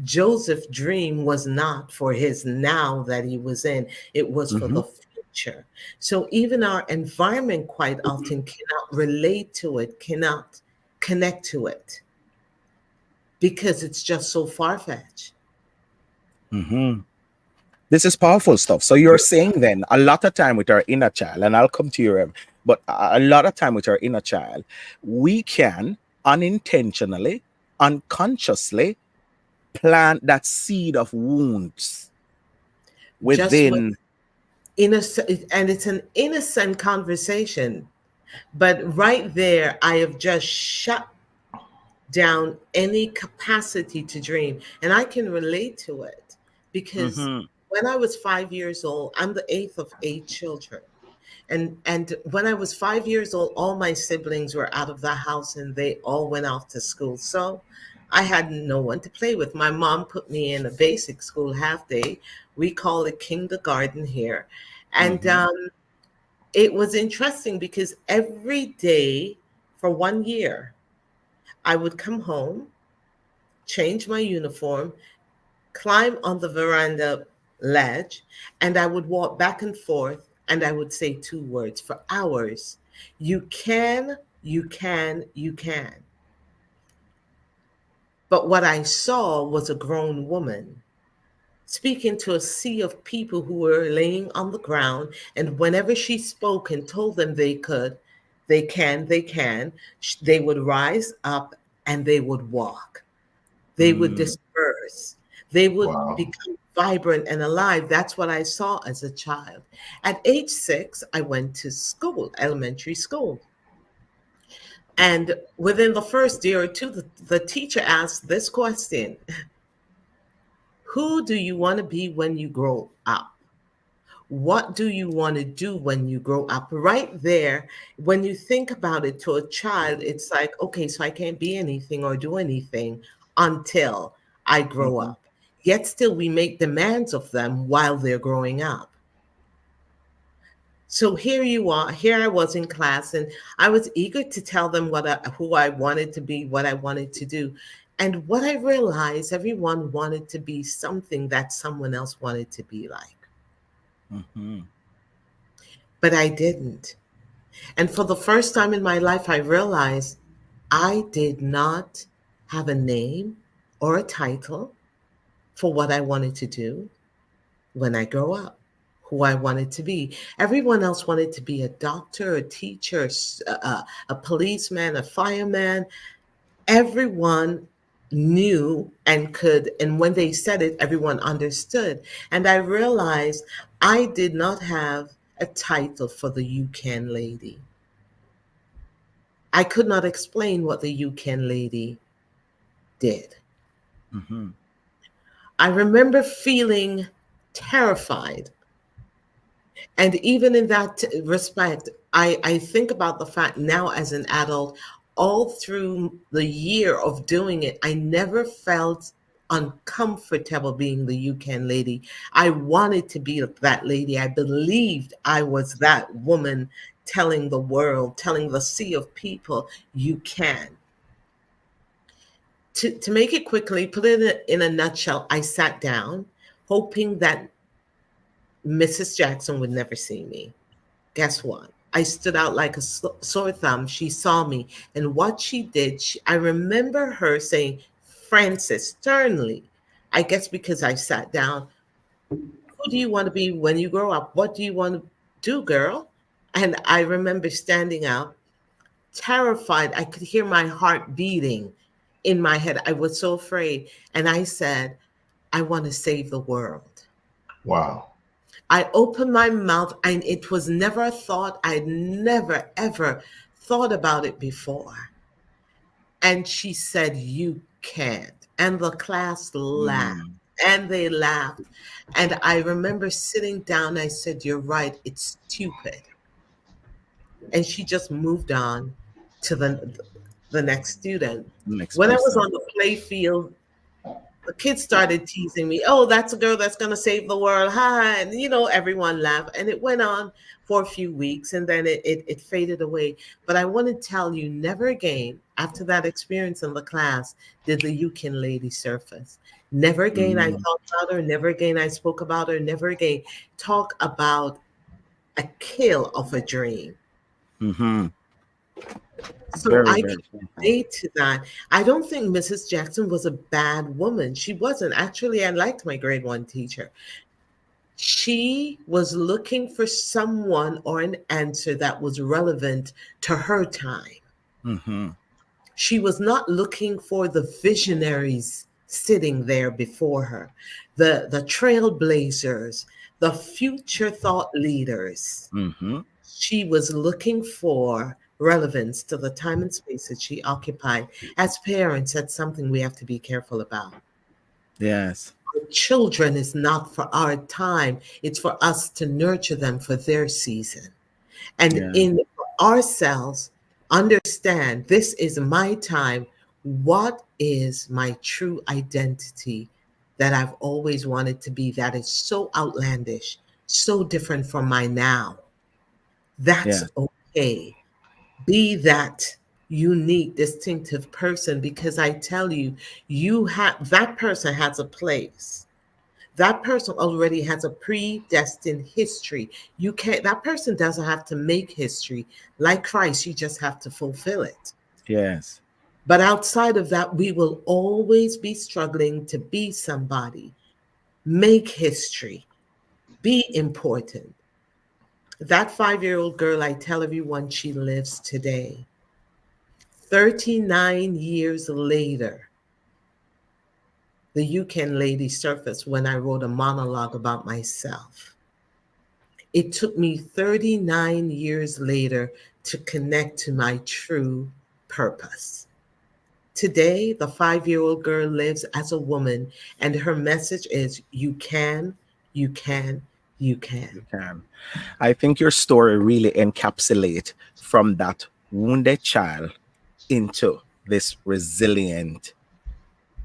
Joseph's dream was not for his now that he was in, it was for Mm-hmm. the future. So even our environment quite often cannot relate to it, cannot connect to it because it's just so far fetched. Mm-hmm. This is powerful stuff. So you're saying then a lot of time with our inner child, and I'll come to you, but a lot of time with our inner child, we can unintentionally, unconsciously plant that seed of wounds Just what within. innocent, and it's an innocent conversation, but right there, I have just shut down any capacity to dream. And I can relate to it because Mm-hmm. when I was 5 years old, I'm the eighth of eight children. And when I was 5 years old, all my siblings were out of the house and they all went off to school. So I had no one to play with. My mom put me in a basic school half day. We call it kindergarten here. And Mm-hmm. it was interesting because every day for 1 year, I would come home, change my uniform, climb on the veranda ledge, and I would walk back and forth and I would say two words for hours. You can, you can, you can. But what I saw was a grown woman speaking to a sea of people who were laying on the ground. And whenever she spoke and told them they could, they can, they would rise up and they would walk. They would Mm. disperse. They would Wow. become vibrant and alive. That's what I saw as a child. At age 6, I went to school, elementary school. And within the first year or two, the teacher asked this question: who do you want to be when you grow up? What do you want to do when you grow up? Right there, when you think about it to a child, it's like, okay, so I can't be anything or do anything until I grow Mm-hmm. up. Yet still, we make demands of them while they're growing up. So here you are, here I was in class, and I was eager to tell them who I wanted to be, what I wanted to do. And what I realized, everyone wanted to be something that someone else wanted to be like, Mm-hmm. but I didn't. And for the first time in my life, I realized I did not have a name or a title for what I wanted to do when I grow up, who I wanted to be. Everyone else wanted to be a doctor, a teacher, a policeman, a fireman. Everyone knew and could, and when they said it, everyone understood. And I realized I did not have a title for the You Can lady. I could not explain what the You Can lady did. Mm-hmm. I remember feeling terrified. And even in that respect, I think about the fact now as an adult, all through the year of doing it, I never felt uncomfortable being the You Can lady. I wanted to be that lady. I believed I was that woman telling the world, telling the sea of people, you can. To make it quickly, put it in a nutshell, I sat down hoping that Mrs. Jackson would never see me. Guess what? I stood out like a sore thumb. She saw me. And what she did, I remember her saying, Frances, sternly, I guess because I sat down, who do you want to be when you grow up? What do you want to do, girl? And I remember standing out, terrified. I could hear my heart beating in my head. I was so afraid. And I said, I want to save the world. Wow. I opened my mouth, and it was never a thought. I'd never, ever thought about it before. And she said, You can't. And the class laughed, Mm. and they laughed. And I remember sitting down. I said, You're right. It's stupid. And she just moved on to the next student. Next When I was person. on the play field, the kids started teasing me. Oh, that's a girl that's going to save the world. Hi. And, everyone laughed. And it went on for a few weeks, and then it faded away. But I want to tell you, never again, after that experience in the class, did the Yukon lady surface. Never again I Mm. thought about her. Never again I spoke about her. Never again talk about a kill of a dream. Hmm. So Very, I very can painful. relate to that. I don't think Mrs. Jackson was a bad woman. She wasn't. Actually, I liked my grade one teacher. She was looking for someone or an answer that was relevant to her time. Hmm. She was not looking for the visionaries sitting there before her, the trailblazers, the future thought leaders. Hmm. She was looking for relevance to the time and space that she occupied. As parents, that's something we have to be careful about. Yes. Children is not for our time, it's for us to nurture them for their season. And Yeah. in ourselves, understand this is my time. What is my true identity that I've always wanted to be, that is so outlandish, so different from my now? That's Yeah. okay. Be that unique, distinctive person, because I tell you, you have that person has a place. That person already has a predestined history. You can't, that person doesn't have to make history. Like Christ, you just have to fulfill it. Yes. But outside of that, we will always be struggling to be somebody, make history, be important. That 5-year-old girl, I tell everyone, she lives today. 39 years later, the Yukon lady surfaced when I wrote a monologue about myself. It took me 39 years later to connect to my true purpose. Today, the 5-year-old girl lives as a woman, and her message is you can, you can, you can. You can. I think your story really encapsulate from that wounded child into this resilient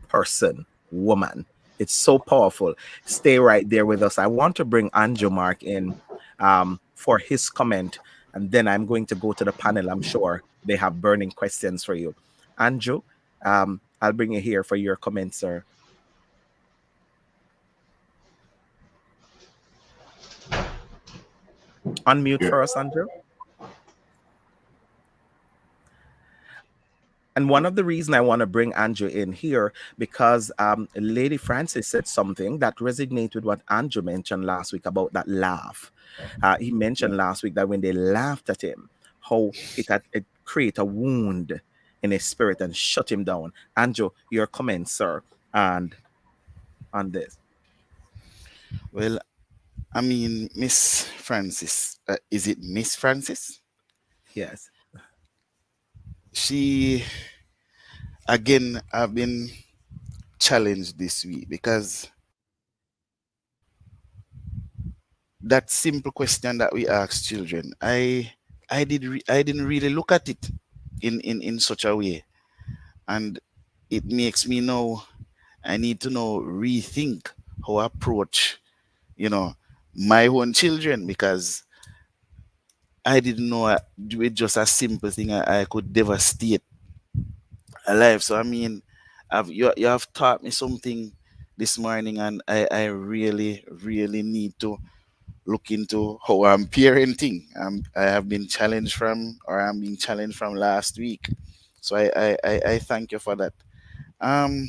person, woman. It's so powerful. Stay right there with us. I want to bring Andrew Mark in for his comment, and then I'm going to go to the panel. I'm sure they have burning questions for you. Andrew, I'll bring you here for your comment, sir. Unmute Yeah. for us, Andrew. And one of the reason I want to bring Andrew in here because Lady Francis said something that resonated with what Andrew mentioned last week about that laugh. He mentioned last week that when they laughed at him, how it create a wound in his spirit and shut him down. Andrew, your comments, sir, and on this. Well, I mean, Miss Francis, is it Miss Francis? Yes. She, again, I've been challenged this week because that simple question that we ask children, I didn't really look at it in such a way, and it makes me now I need to now rethink how I approach, you know, my own children because I didn't know with just a simple thing I could devastate a life. So I mean, you have taught me something this morning, and I really really need to look into how I'm parenting. I have been challenged from, or I'm being challenged from last week. So I thank you for that. Um,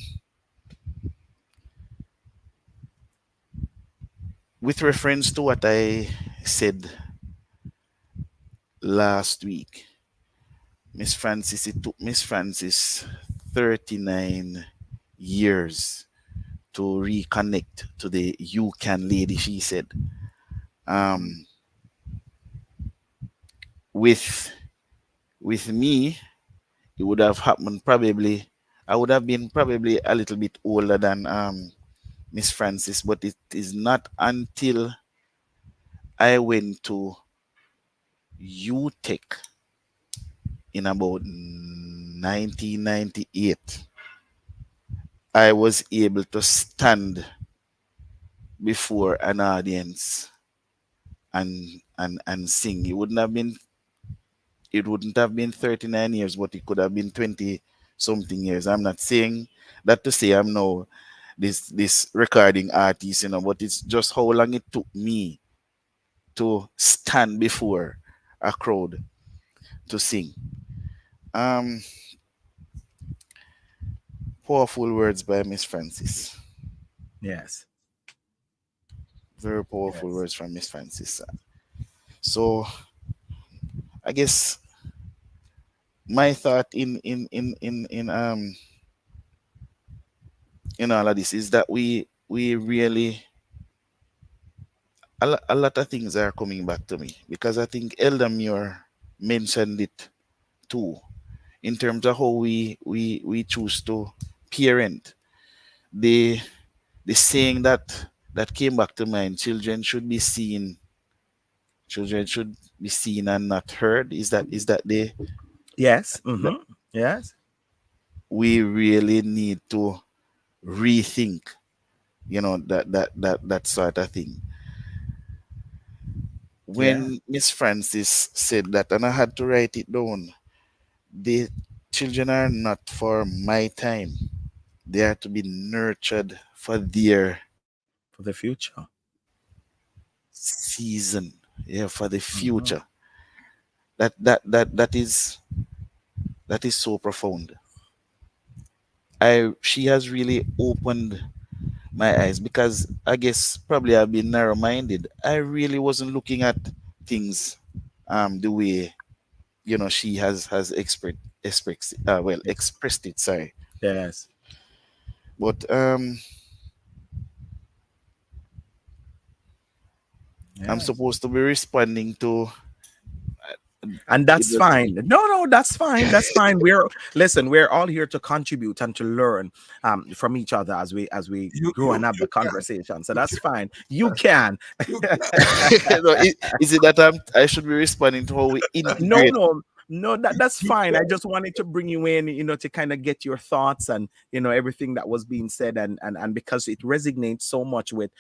with reference to what I said last week. Miss Francis, it took Miss Francis 39 years to reconnect to the You Can lady, she said. Um, with me, it would have happened probably. I would have been probably a little bit older than Miss Francis, but it is not until I went to UTech in about 1998, I was able to stand before an audience and sing. It wouldn't have been 39 years, but it could have been 20 something years. I'm not saying that to say I'm now this recording artist, but it's just how long it took me to stand before a crowd to sing. Um, Powerful words by Miss Francis. Yes. Very powerful Yes. words from Miss Francis. So I guess my thought in all of this is that we really a lot of things are coming back to me, because I think Elder Muir mentioned it too, in terms of how we choose to parent. The the saying that came back to mind, children should be seen and not heard, is that Yes. Mm-hmm. Yes. we really need to rethink, that sort of thing. Yeah. When Miss Francis said that, and I had to write it down, the children are not for my time. They are to be nurtured for their For the future. season, yeah, for the Mm-hmm. future. That is so profound. She has really opened my eyes, because I guess probably I've been narrow minded. I really wasn't looking at things the way she has expressed it, sorry. Yes. But I'm Yes. supposed to be responding to And it that's was fine. No, no, that's fine. That's fine. We're all here to contribute and to learn from each other as we You grow and you have the you can conversation. So that's fine. You can. you can. no, is it that I should be responding to how we No, integrate? no, no, that's You fine. I can. just wanted to bring you in, to kind of get your thoughts and everything that was being said, and because it resonates so much with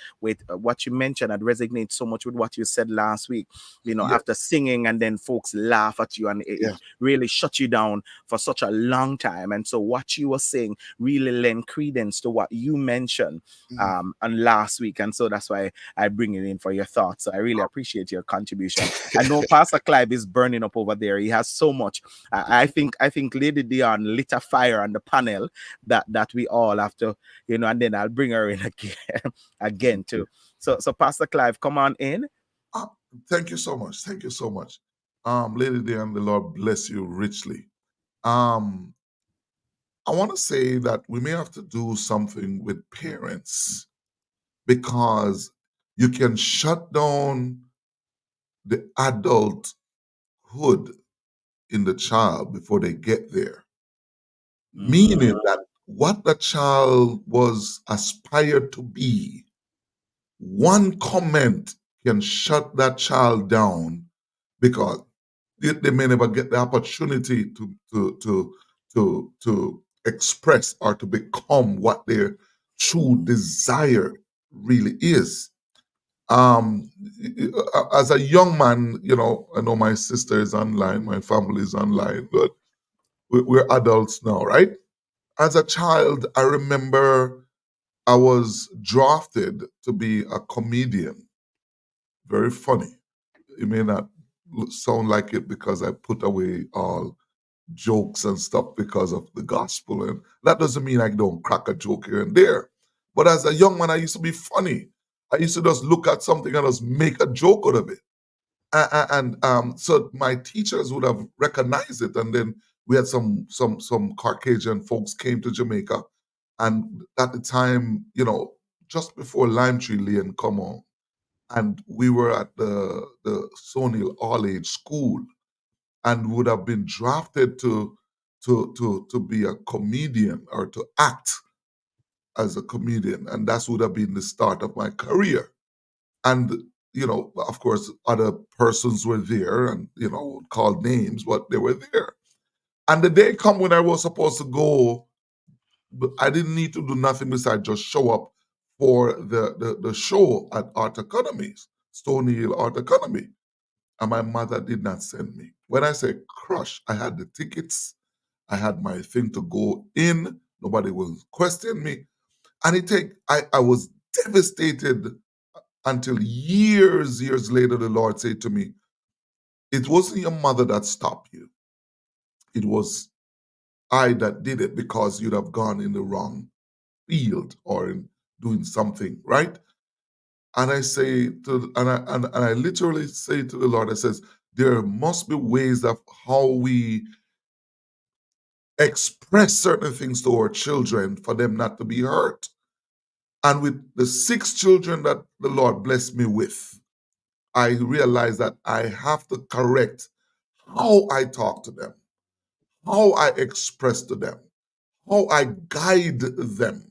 what you mentioned, it resonates so much with what you said last week. Yeah. After singing, and then folks laugh at you, and it Yeah. really shut you down for such a long time. And so what you were saying really lend credence to what you mentioned Mm. and last week, and so that's why I bring it in for your thoughts. So I really appreciate your contribution. I know Pastor Clive is burning up over there. He has so much. I think Lady Dion lit a fire on the panel that we all have to, and then I'll bring her in again, again too. So Pastor Clive, come on in. Ah, thank you so much. Thank you so much. Lady Diane, the Lord bless you richly. Um, I want to say that we may have to do something with parents, because you can shut down the adulthood in the child before they get there. Mhm. Meaning that what the child was aspired to be, one comment can shut that child down, because they may never get the opportunity to express or to become what their true desire really is. Um, as a young man, I know my sister is online, my family is online, but we're adults now, right? As a child, I remember I was drafted to be a comedian. Very funny. It may not sound like it, because I put away all jokes and stuff because of the gospel. And that doesn't mean I don't crack a joke here and there. But as a young man, I used to be funny. I used to just look at something and just make a joke out of it. So my teachers would have recognized it, and then we had some Caucasian folks came to Jamaica, and at the time, just before Lime Tree Lane come on, and we were at the Sonil All Age School, and would have been drafted to be a comedian or to act as a comedian, and that would have been the start of my career. And of course, other persons were there, and called names, but they were there. And the day come when I was supposed to go, but I didn't need to do nothing besides just show up for the show at Art Economies, Stony Hill Art Economy. And my mother did not send me. When I say crush, I had the tickets, I had my thing to go in, nobody will question me. And I was devastated until years later, the Lord said to me, it wasn't your mother that stopped you. It was I that did it, because you'd have gone in the wrong field or in doing something, right? And I say and I literally say to the Lord, I says, there must be ways of how we express certain things to our children for them not to be hurt. And with the 6 children that the Lord blessed me with, I realized that I have to correct how I talk to them, how I express to them, how I guide them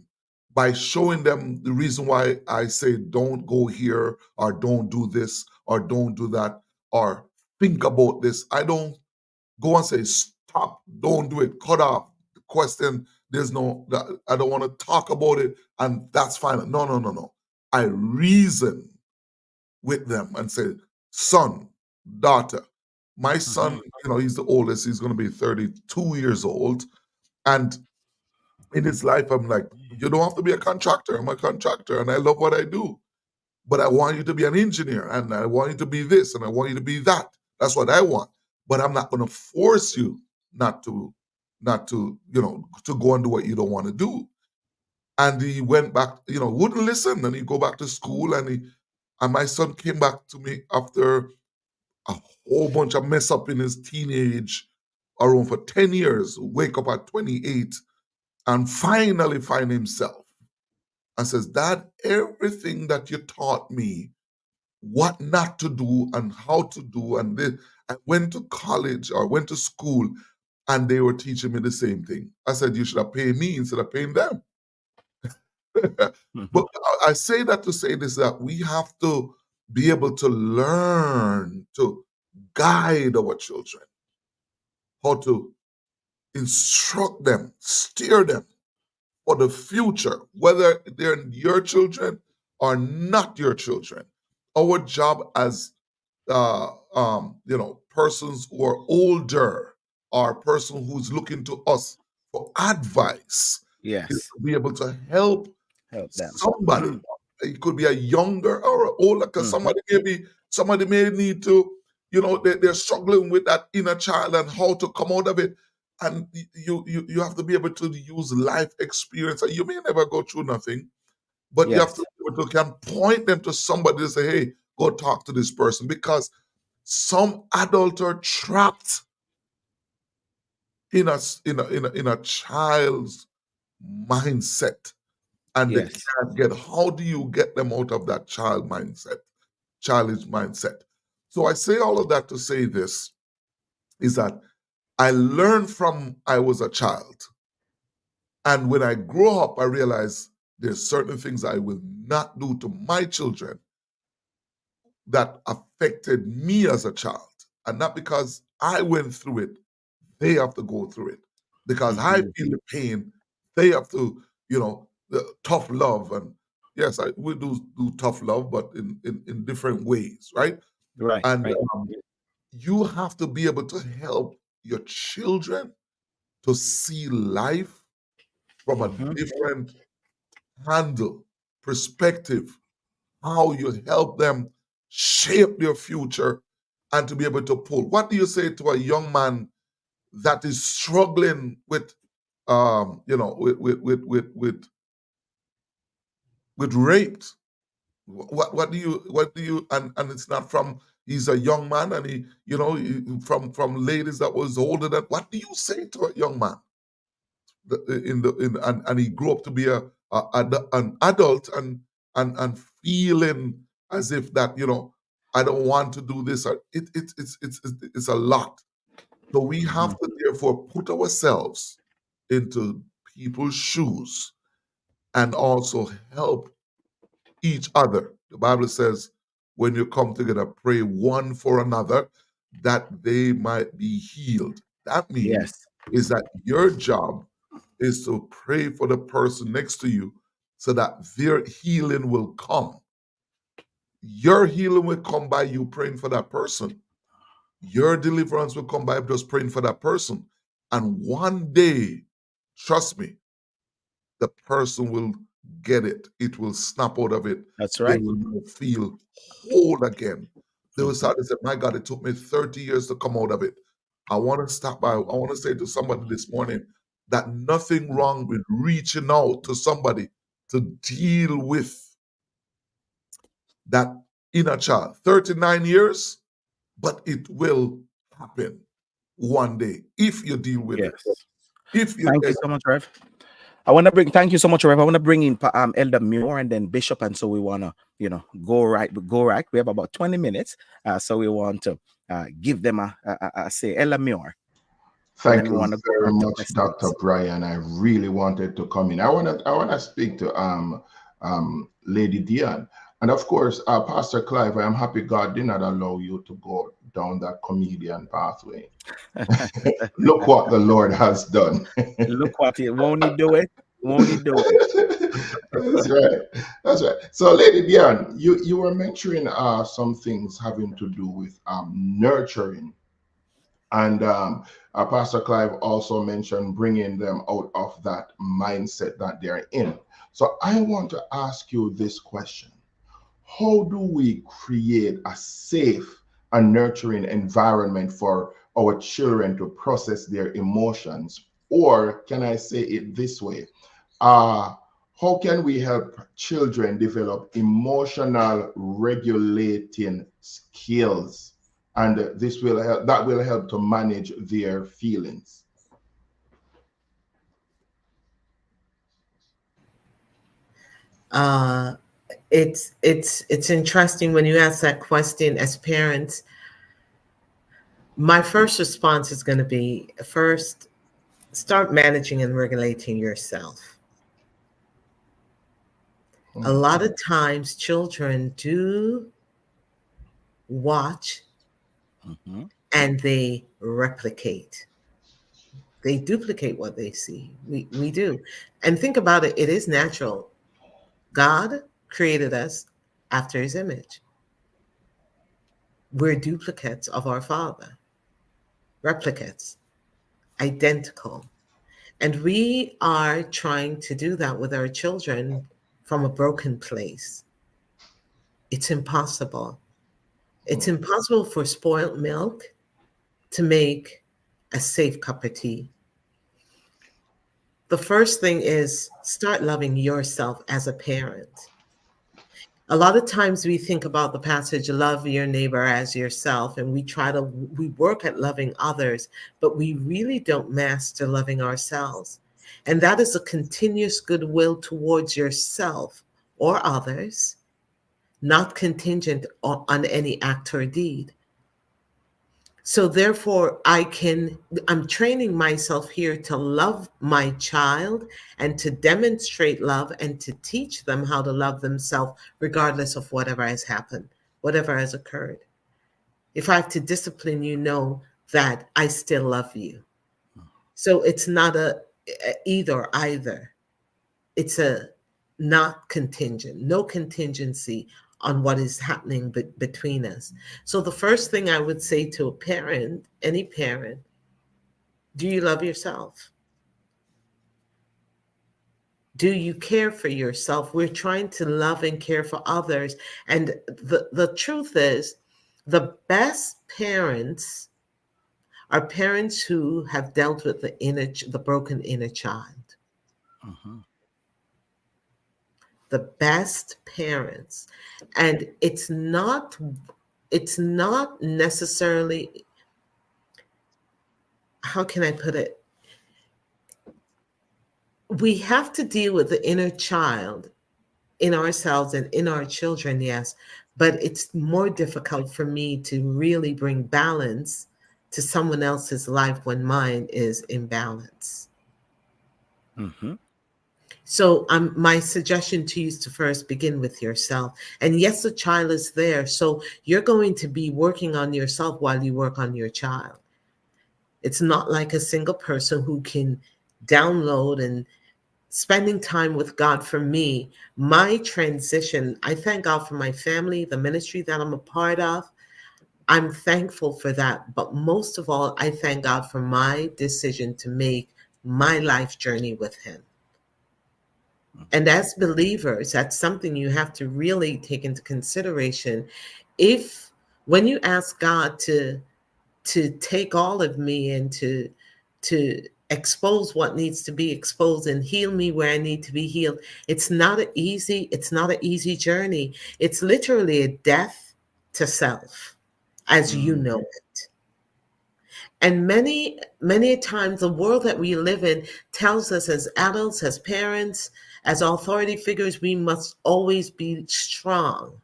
by showing them the reason why I say don't go here or don't do this or don't do that or think about this. I don't go and say stop, don't do it, cut off the question. I don't want to talk about it, and that's fine. No. I reason with them and say, son, daughter, my son, he's the oldest, he's going to be 32 years old. And in his life, I'm like, you don't have to be a contractor. I'm a contractor and I love what I do. But I want you to be an engineer, and I want you to be this, and I want you to be that. That's what I want. But I'm not going to force you not to, to go and do what you don't want to do. And he went back, wouldn't listen. And he go back to school, and my son came back to me after a whole bunch of mess up in his teenage, around for 10 years, wake up at 28 and finally find himself. And says, Dad, everything that you taught me, what not to do and how to do, and this, I went to college or went to school, and they were teaching me the same thing. I said, you should have paid me instead of paying them. But I say that to say this, that we have to be able to learn to guide our children, how to instruct them, steer them for the future, whether they're your children or not your children. Our job as persons who are older or person who's looking to us for advice is Yes. to be able to help them. somebody. It could be a younger or an older, because somebody may need to, they're struggling with that inner child and how to come out of it. And you have to be able to use life experience. And you may never go through nothing, but you have to be able to can point them to somebody to say, hey, go talk to this person, because some adults are trapped in a child's mindset, and they can't get. How do you get them out of that childish mindset? So I say all of that to say this, is that I learned from I was a child, and when I grow up, I realize there's certain things I will not do to my children that affected me as a child, and not because I went through it, they have to go through it. Because I feel the pain, they have to, the tough love. And yes, we do tough love, but in different ways, right? Right. And you have to be able to help your children to see life from a different handle, perspective, how you help them shape their future and to be able to pull. What do you say to a young man that is struggling with with rape? What do you and it's not from he's a young man, and from ladies that was older than. What do you say to a young man? And he grew up to be an adult, and feeling as if that, I don't want to do this. It's a lot. So we have to therefore put ourselves into people's shoes and also help each other. The Bible says, when you come together, pray one for another that they might be healed. That means Yes. is that your job is to pray for the person next to you so that their healing will come. Your healing will come by you praying for that person. Your deliverance will come by just praying for that person. And one day, trust me, the person will get it. It will snap out of it. That's They right. will feel whole again. They will start to say, my God, it took me 30 years to come out of it. I want to stop by. I want to say to somebody this morning that nothing wrong with reaching out to somebody to deal with that inner child. 39 years, but it will happen one day if you deal with it. Yes. If you Thank you so much, Rev. Thank you so much, Rev. I want to bring in Elder Muir and then Bishop, and so we want to, go right. We have about 20 minutes, so we want to give them a say. Elder Muir, and then Thank we you want to go very back to much, Dr. questions. Bryan. I really wanted to come in. I wanna speak to Lady Dion. And of course, Pastor Clive, I am happy God did not allow you to go down that comedian pathway. Look what the Lord has done. Look what he won't he do it? Won't he do it? That's right. That's right. So, Lady Dion, you were mentioning some things having to do with nurturing. And Pastor Clive also mentioned bringing them out of that mindset that they're in. So I want to ask you this question. How do we create a safe and nurturing environment for our children to process their emotions? Or can I say it this way? Uh, how can we help children develop emotional regulating skills? And that will help to manage their feelings. Uh, it's interesting when you ask that question as parents. My first response is going to be, first, start managing and regulating yourself. A lot of times children do watch and they replicate. They duplicate what they see. We do. And think about it, it is natural. God created us after his image. We're duplicates of our Father, replicates, identical. And we are trying to do that with our children from a broken place. It's impossible. It's impossible for spoiled milk to make a safe cup of tea. The first thing is start loving yourself as a parent. A lot of times we think about the passage, love your neighbor as yourself, and we work at loving others, but we really don't master loving ourselves. And that is a continuous goodwill towards yourself or others, not contingent on any act or deed. So therefore, I'm training myself here to love my child and to demonstrate love and to teach them how to love themselves, regardless of whatever has happened, whatever has occurred. If I have to discipline you, know that I still love you. So it's not a either, either. It's a not contingent, no contingency on what is happening between us. So the first thing I would say to a parent, any parent, do you love yourself? Do you care for yourself? We're trying to love and care for others. And the truth is, the best parents are parents who have dealt with the broken inner child. The best parents. And it's not necessarily, how can I put it? We have to deal with the inner child in ourselves and in our children, yes, but it's more difficult for me to really bring balance to someone else's life when mine is imbalance. Mm-hmm. So my suggestion to you is to first begin with yourself. And yes, the child is there. So you're going to be working on yourself while you work on your child. It's not like a single person who can download and spending time with God. For me, my transition, I thank God for my family, the ministry that I'm a part of. I'm thankful for that. But most of all, I thank God for my decision to make my life journey with Him. And as believers, that's something you have to really take into consideration. If when you ask God to take all of me and to expose what needs to be exposed and heal me where I need to be healed, it's not an easy journey. It's literally a death to self as you Mm. know it. And many times the world that we live in tells us as adults, as parents, as authority figures, we must always be strong.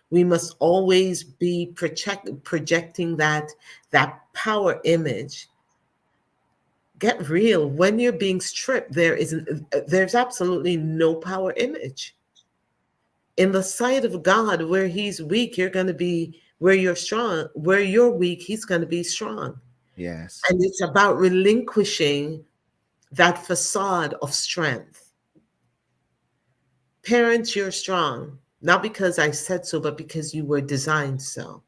We must always be projecting that power image. Get real. When you're being stripped, there's absolutely no power image. In the sight of God, where He's weak, you're going to be where you're strong. Where you're weak, He's going to be strong. Yes. And it's about relinquishing that facade of strength. Parents, you're strong, not because I said so, but because you were designed so.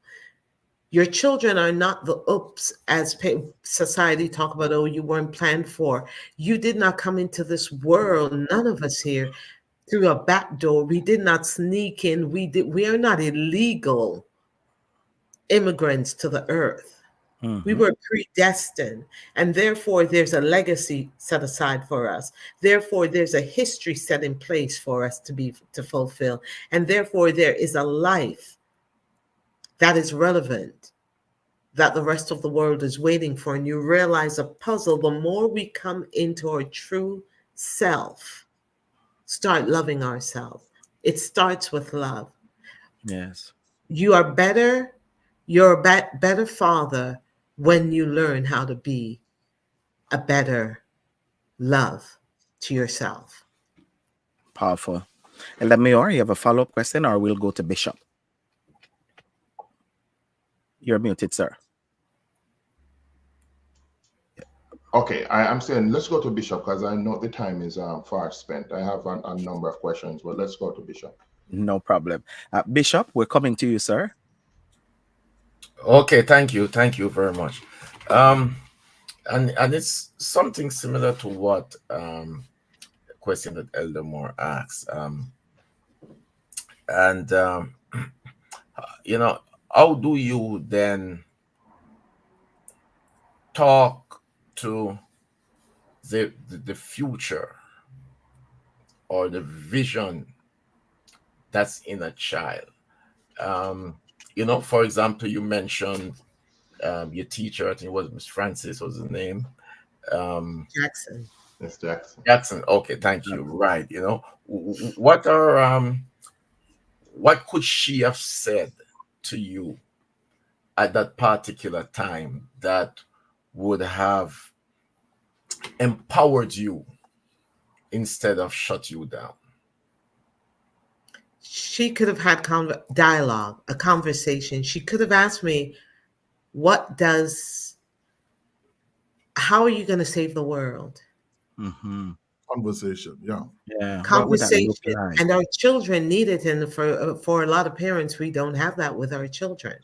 Your children are not the oops, as society talk about, oh, you weren't planned for. You did not come into this world, none of us here, through a back door. We did not sneak in. We are not illegal immigrants to the earth. We Mm-hmm. were predestined, and therefore there's a legacy set aside for us. Therefore, there's a history set in place for us to fulfill, and therefore there is a life that is relevant that the rest of the world is waiting for. And you realize a puzzle. The more we come into our true self, start loving ourselves. It starts with love. Yes. You are better. You're a better father when you learn how to be a better love to yourself. Powerful. And let me, or you have a follow up question, or we'll go to Bishop. You're muted, sir. Okay, I'm saying let's go to Bishop because I know the time is far spent. I have a number of questions, but let's go to Bishop. No problem. Bishop, we're coming to you, sir. Okay, thank you very much. Um, and it's something similar to what the question that Elder Moore asked. And you know, how do you then talk to the future or the vision that's in a child? Um, you know, for example, you mentioned your teacher, I think it was Miss Francis was the name. Um, Jackson. Miss Jackson. Jackson. Okay, thank you. Right. You know, what are what could she have said to you at that particular time that would have empowered you instead of shut you down? She could have had dialogue, a conversation. She could have asked me, what does, how are you going to save the world? Mm-hmm. Conversation. Yeah. Yeah. What would that look Conversation. like? And our children need it. And for a lot of parents, we don't have that with our children.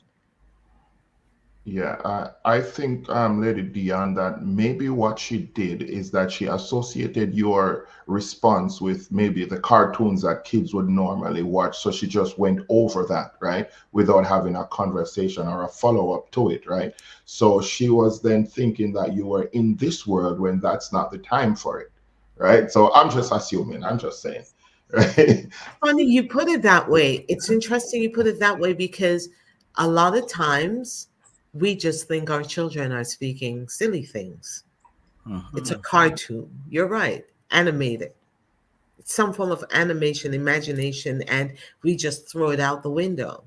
Yeah, I think, Lady Dion, that maybe what she did is that she associated your response with maybe the cartoons that kids would normally watch. So she just went over that, right? Without having a conversation or a follow-up to it, right? So she was then thinking that you were in this world when that's not the time for it, right? So I'm just assuming, I'm just saying, right? Funny you put it that way. It's interesting you put it that way because a lot of times we just think our children are speaking silly things. It's a Mhm. cartoon. You're right. Animated. It's some form of animation, imagination, and we just throw it out the window.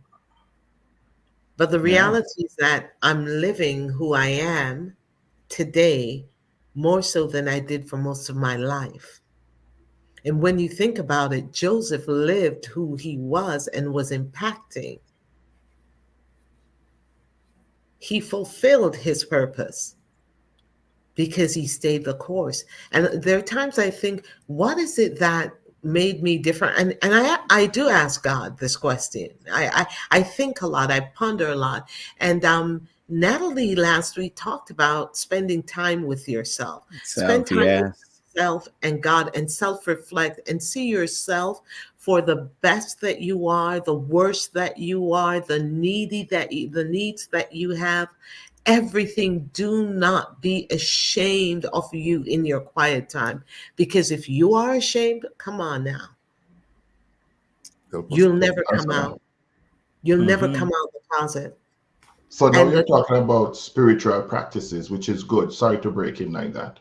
But the Yeah. reality is that I'm living who I am today more so than I did for most of my life. And when you think about it, Joseph lived who he was and was impacting. He fulfilled his purpose because he stayed the course. And there are times I think, what is it that made me different? And I do ask God this question. I think a lot, I ponder a lot. And Natalie last week talked about spending time with yourself. Spend Self, time with yes. yourself and God and self-reflect and see yourself for the best that you are, the worst that you are, the needs that you have, everything. Do not be ashamed of you in your quiet time, because if you are ashamed, come on now, Help us you'll to never come Answer that. out. You'll never Hmm. come out of the closet. So now And you're talking about spiritual practices, which is good. Sorry to break in like that.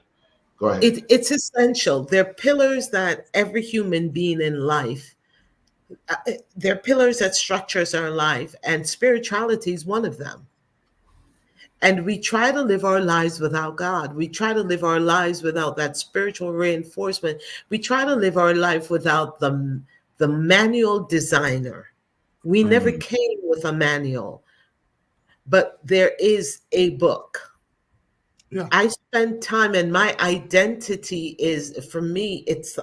Go ahead. it's essential. They're pillars that every human being in life, they're pillars that structures our life, and spirituality is one of them. And we try to live our lives without God. We try to live our lives without that spiritual reinforcement. We try to live our life without the manual designer. We never Mm. came with a manual, but there is a book. Yeah. I spend time, and my identity is, for me, it's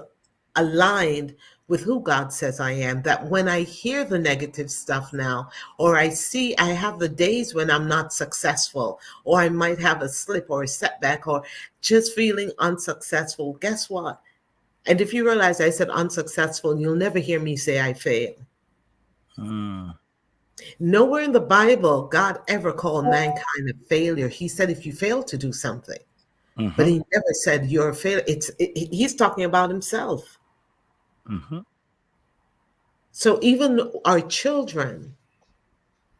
aligned with who God says I am. That when I hear the negative stuff now, or I have the days when I'm not successful, or I might have a slip or a setback, or just feeling unsuccessful, guess what? And if you realize I said unsuccessful, you'll never hear me say I fail. Mm. Nowhere in the Bible God ever called mankind a failure. He said if you fail to do something, but Mhm. he never said you're a failure. He's talking about himself. Mhm. So even our children,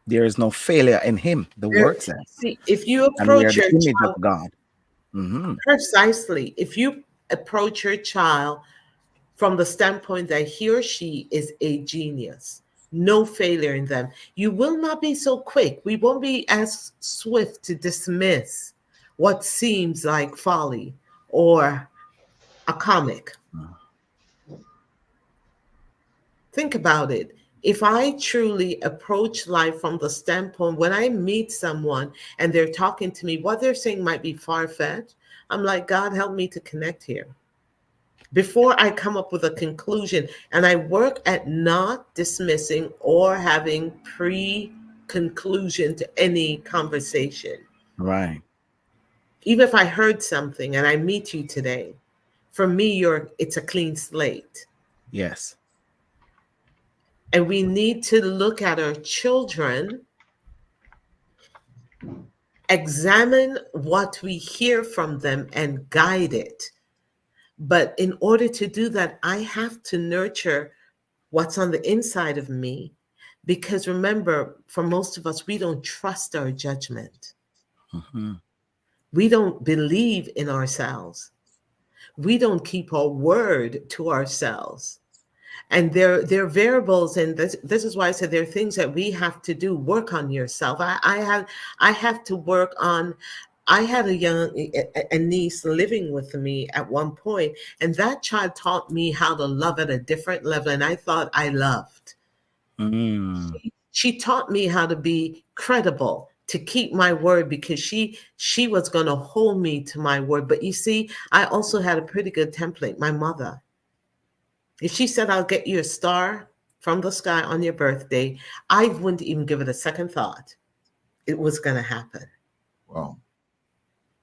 There is no failure in him, the word says. see, if you And we are approach the your image of child God. Hmm. precisely, if you approach your child from the standpoint that he or she is a genius, no failure in them, you will not be so quick. We won't be as swift to dismiss what seems like folly or a comic. Think about it. If I truly approach life from the standpoint, when I meet someone and they're talking to me, what they're saying might be far fetched, I'm like, God, help me to connect here. Before I come up with a conclusion, and I work at not dismissing or having pre conclusion to any conversation. Right. Even if I heard something and I meet you today, for me, it's a clean slate. Yes. And we need to look at our children, examine what we hear from them, and guide it. But in order to do that, I have to nurture what's on the inside of me. Because remember, for most of us, we don't trust our judgment. Hmm. We don't believe in ourselves. We don't keep our word to ourselves. And there are variables, and this is why I said there are things that we have to do. Work on yourself. I have to work on. I had a niece living with me at one point, and that child taught me how to love at a different level, and I thought I loved. Mm. She taught me how to be credible, to keep my word, because she was going to hold me to my word. But you see, I also had a pretty good template. My mother, if she said, I'll get you a star from the sky on your birthday, I wouldn't even give it a second thought. It was going to happen. Wow.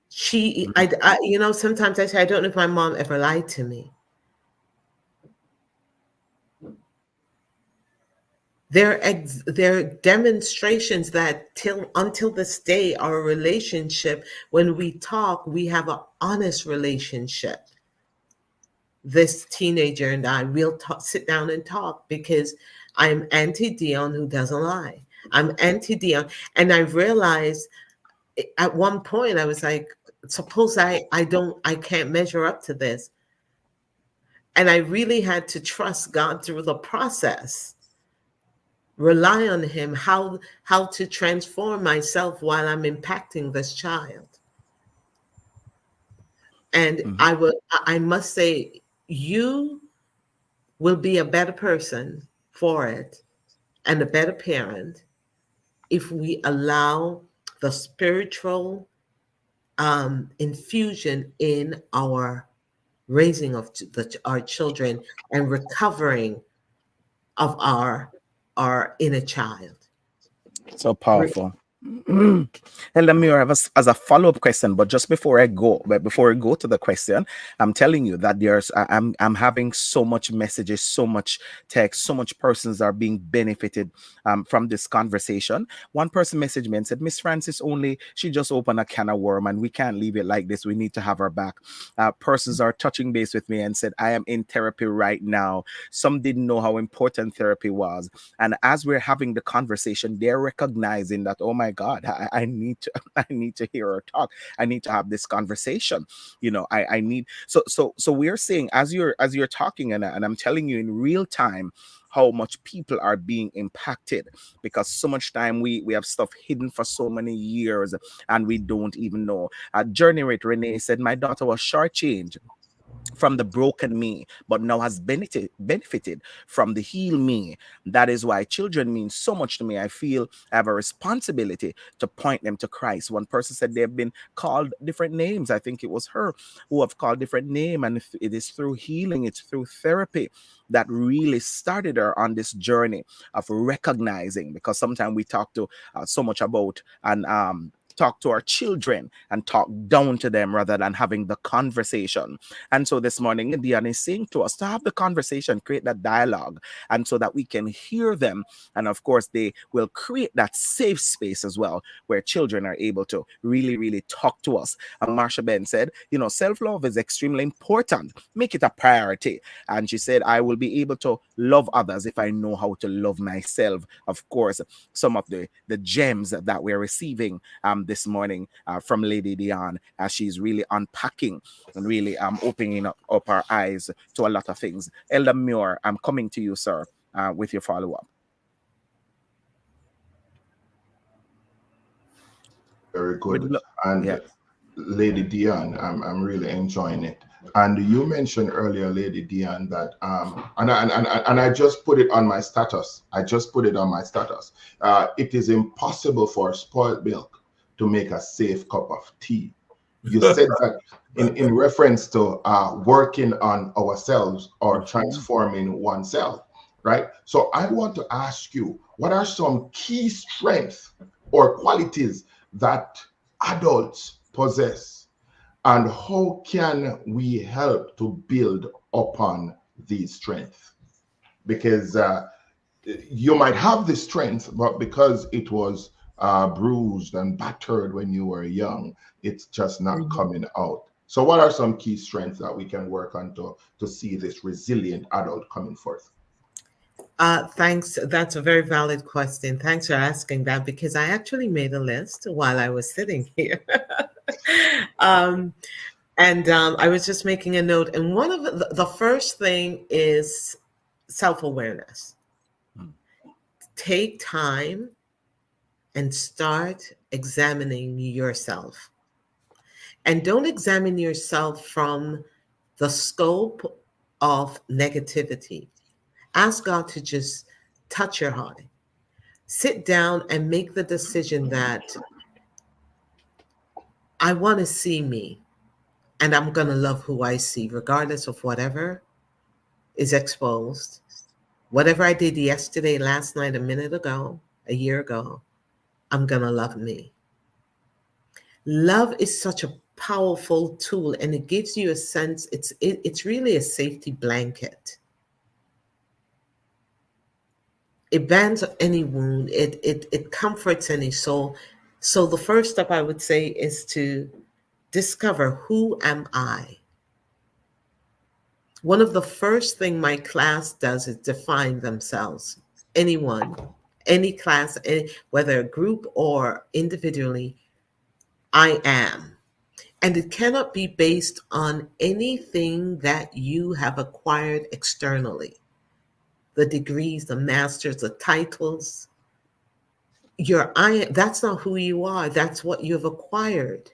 Sometimes I say, I don't know if my mom ever lied to me. There are demonstrations that until this day, our relationship, when we talk, we have an honest relationship. This teenager and I, we'll sit down and talk, because I'm Auntie Dion who doesn't lie. I'm anti Dion. And I realized at one point I was like, suppose I can't measure up to this. And I really had to trust God through the process, rely on him, how to transform myself while I'm impacting this child. And Mhm. I must say, you will be a better person for it and a better parent if we allow the spiritual infusion in our raising of our children and recovering of our inner child. So powerful. Mm. And let me have as a follow-up question, but just before I go to the question, I'm telling you that I'm having so much messages, so much text, so much persons are being benefited from this conversation. One person messaged me and said, Miss Francis, only she just opened a can of worm and we can't leave it like this. We need to have her back. Persons are touching base with me and said, I am in therapy right now. Some didn't know how important therapy was. And as we're having the conversation, they're recognizing that, oh my God, I need to I need to hear her talk. I need to have this conversation. I need so we're saying as you're talking, and I'm telling you in real time how much people are being impacted, because so much time we have stuff hidden for so many years and we don't even know. Journey with Renee said, my daughter was shortchanged from the broken me, but now has benefited from the heal me. That is why children mean so much to me. I feel I have a responsibility to point them to Christ. One person said they've been called different names. I think it was her who have called different name, and it is through healing, it's through therapy that really started her on this journey of recognizing. Because sometimes we talk to so much about and talk to our children and talk down to them rather than having the conversation. And so this morning, Diane is saying to us to have the conversation, create that dialogue, and so that we can hear them. And of course, they will create that safe space as well, where children are able to really, really talk to us. And Marsha Ben said, self love is extremely important. Make it a priority. And she said, I will be able to love others if I know how to love myself. Of course, some of the gems that we're receiving this morning from Lady Dion, as she's really unpacking and really opening up our eyes to a lot of things. Elder Muir, I'm coming to you, sir, with your follow-up. Very We'd good. lo- yeah. And Lady Dion, I'm really enjoying it. And you mentioned earlier, Lady Dion, that and I just put it on my status. I just put it on my status. It is impossible for spoiled milk to make a safe cup of tea. You said that in reference to working on ourselves or Mhm. transforming oneself, right? So I want to ask you, what are some key strengths or qualities that adults possess, and how can we help to build upon these strengths? Because you might have the strength, but because it was bruised and battered when you were young, it's just not Mhm. coming out. So, what are some key strengths that we can work on to see this resilient adult coming forth? Thanks. That's a very valid question. Thanks for asking that, because I actually made a list while I was sitting here. um, and I was just making a note. And one of the first thing is self awareness. Mm. Take time and start examining yourself. And don't examine yourself from the scope of negativity. Ask God to just touch your heart. Sit down and make the decision that I want to see me and I'm going to love who I see, regardless of whatever is exposed. Whatever I did yesterday, last night, a minute ago, a year ago, I'm going to love me. Love is such a powerful tool, and it gives you a sense, it's really a safety blanket. It bans any wound, it comforts any soul. So the first step I would say is to discover, who am I? One of the first thing my class does is define themselves. Anyone, any class, whether a group or individually, I am. And it cannot be based on anything that you have acquired externally, the degrees, the masters, the titles. Your I, that's not who you are. That's what you've acquired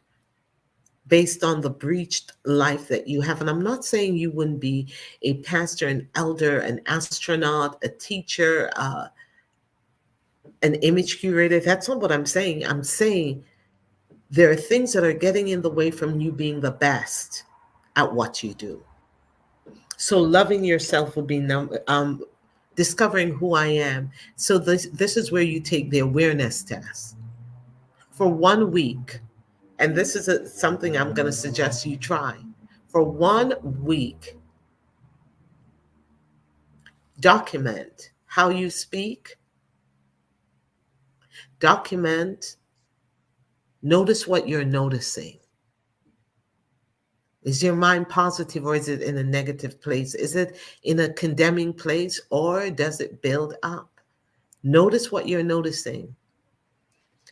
based on the breached life that you have. And I'm not saying you wouldn't be a pastor, an elder, an astronaut, a teacher, an image curator. That's not what I'm saying. I'm saying there are things that are getting in the way from you being the best at what you do. So loving yourself would be discovering who I am. So this is where you take the awareness test for 1 week. And this is something I'm going to suggest you try. For 1 week, document how you speak, document, notice what you're noticing. Is your mind positive or is it in a negative place? Is it in a condemning place or does it build up? Notice what you're noticing.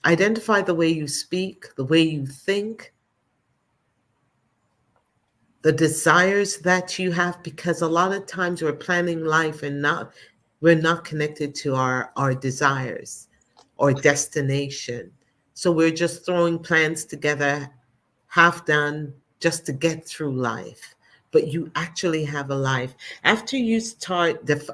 Identify the way you speak, the way you think, the desires that you have, because a lot of times we're planning life and we're not connected to our desires or destination. So we're just throwing plans together, half done, just to get through life. But you actually have a life. After you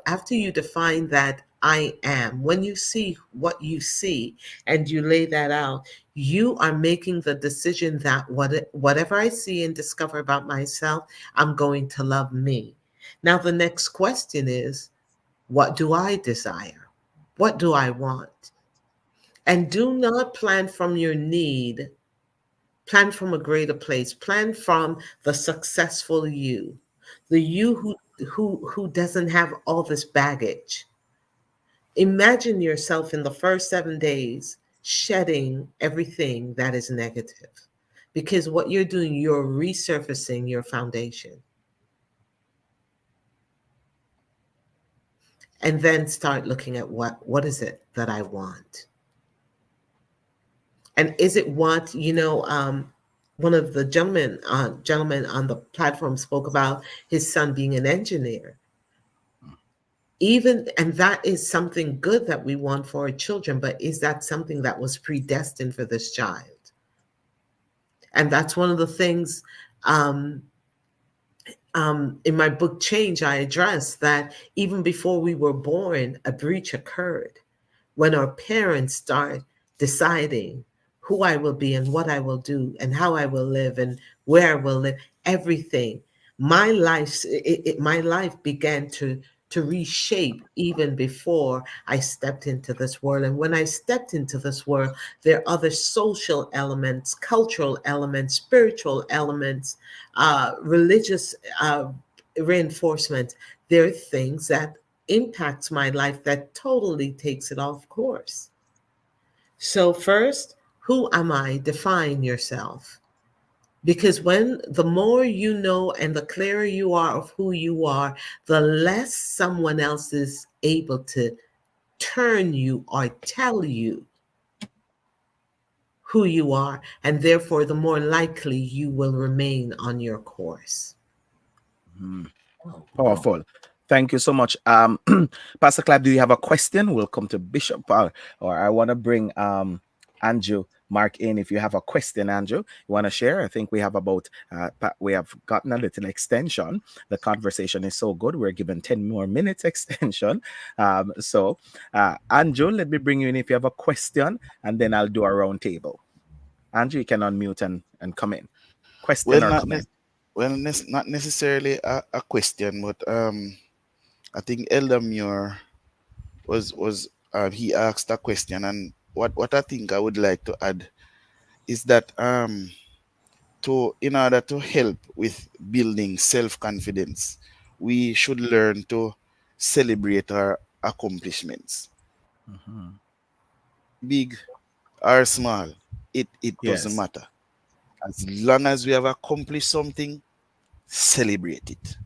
after you define that I am, when you see what you see and you lay that out, you are making the decision that whatever I see and discover about myself, I'm going to love me. Now, the next question is, what do I desire? What do I want? And do not plan from your need. Plan from a greater place. Plan from the successful you, the you who doesn't have all this baggage. Imagine yourself in the first 7 days shedding everything that is negative. Because what you're doing, you're resurfacing your foundation. And then start looking at what is it that I want? And is it what, one of the gentlemen on the platform spoke about his son being an engineer. And that is something good that we want for our children, but is that something that was predestined for this child? And that's one of the things in my book Change, I address that even before we were born, a breach occurred when our parents start deciding who I will be and what I will do and how I will live and where I will live, everything. My life began to reshape even before I stepped into this world. And when I stepped into this world, there are other social elements, cultural elements, spiritual elements, religious reinforcement. There are things that impacts my life that totally takes it off course. So first, who am I? Define yourself. Because when the more you know and the clearer you are of who you are, the less someone else is able to turn you or tell you who you are. And therefore, the more likely you will remain on your course. Powerful. Thank you so much. Pastor Clapp, do you have a question? We'll come to Bishop, or I want to bring Andrew Mark in. If you have a question, Andrew, you want to share? I think we have we have gotten a little extension. The conversation is so good. We're given 10 more minutes extension. So, Andrew, let me bring you in if you have a question, and then I'll do a round table. Andrew, you can unmute and come in. Question or comment? Not necessarily a question, but I think Elder Muir was he asked a question, and what I think I would like to add is that in order to help with building self-confidence, we should learn to celebrate our accomplishments, big or small. It doesn't Yes. matter. As long as we have accomplished something, celebrate it.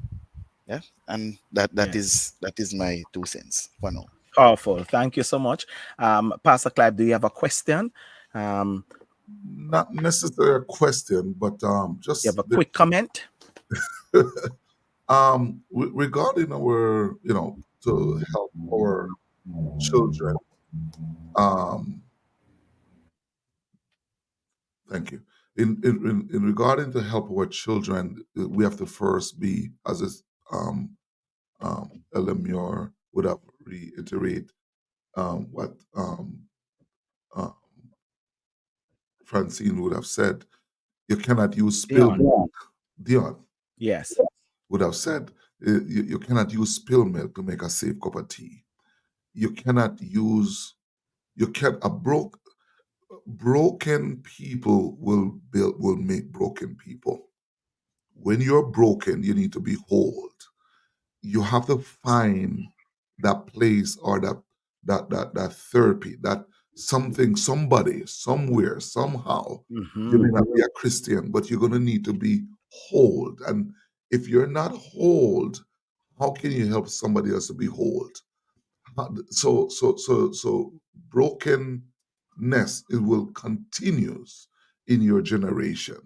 Yeah, and that is my 2 cents for now. Powerful. Thank you so much. Pastor Clive, do you have a question? Um, Not necessarily a question, but you just have a quick comment? regarding our, to help our children. Um, Thank you. In regarding to help our children, we have to first be, as is, Elamure would have reiterate what uh, Francine would have said. You cannot use spill Dion. milk. Dion Yes. would have said, you cannot use spill milk to make a safe cup of tea. You cannot use, you can a broken people will make broken people. When you're broken, you need to be whole. You have to find that place or that therapy, that something, somebody, somewhere, somehow. You Hmm. may not be a Christian, but you're gonna need to be whole. And if you're not whole, how can you help somebody else to be whole? So brokenness, it will continues in your generation.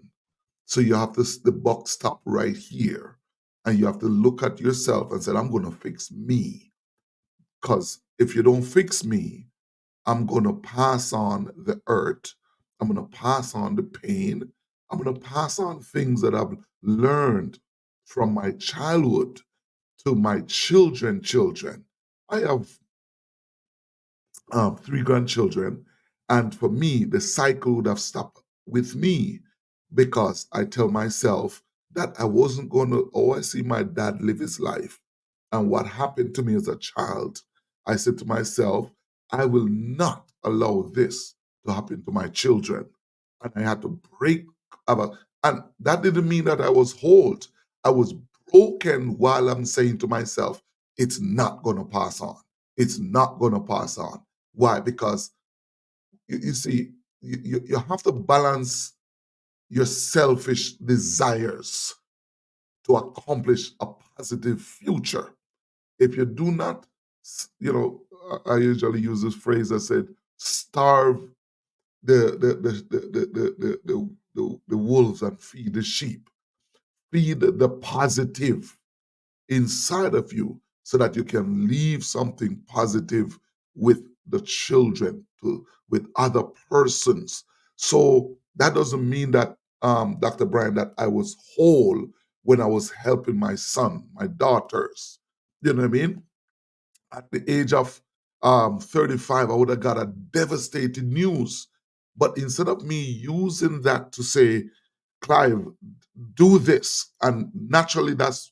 So you have to the buck stop right here, and you have to look at yourself and say, I'm going to fix me. Because if you don't fix me, I'm going to pass on the hurt. I'm going to pass on the pain. I'm going to pass on things that I've learned from my childhood to my children. I have three grandchildren. And for me, the cycle would have stopped with me because I tell myself that I wasn't going to always see my dad live his life. And what happened to me as a child, I said to myself, I will not allow this to happen to my children. And I had to break about, and that didn't mean that I was whole. I was broken while I'm saying to myself, it's not going to pass on. It's not going to pass on. Why? Because you see, you have to balance your selfish desires to accomplish a positive future. If you do not, I usually use this phrase that said, starve the wolves and feed the sheep. Feed the positive inside of you so that you can leave something positive with the children, with other persons. So that doesn't mean that, Dr. Bryan, that I was whole when I was helping my son, my daughters. You know what I mean? At the age of 35, I would have got a devastating news. But instead of me using that to say, Clive, do this, and naturally that's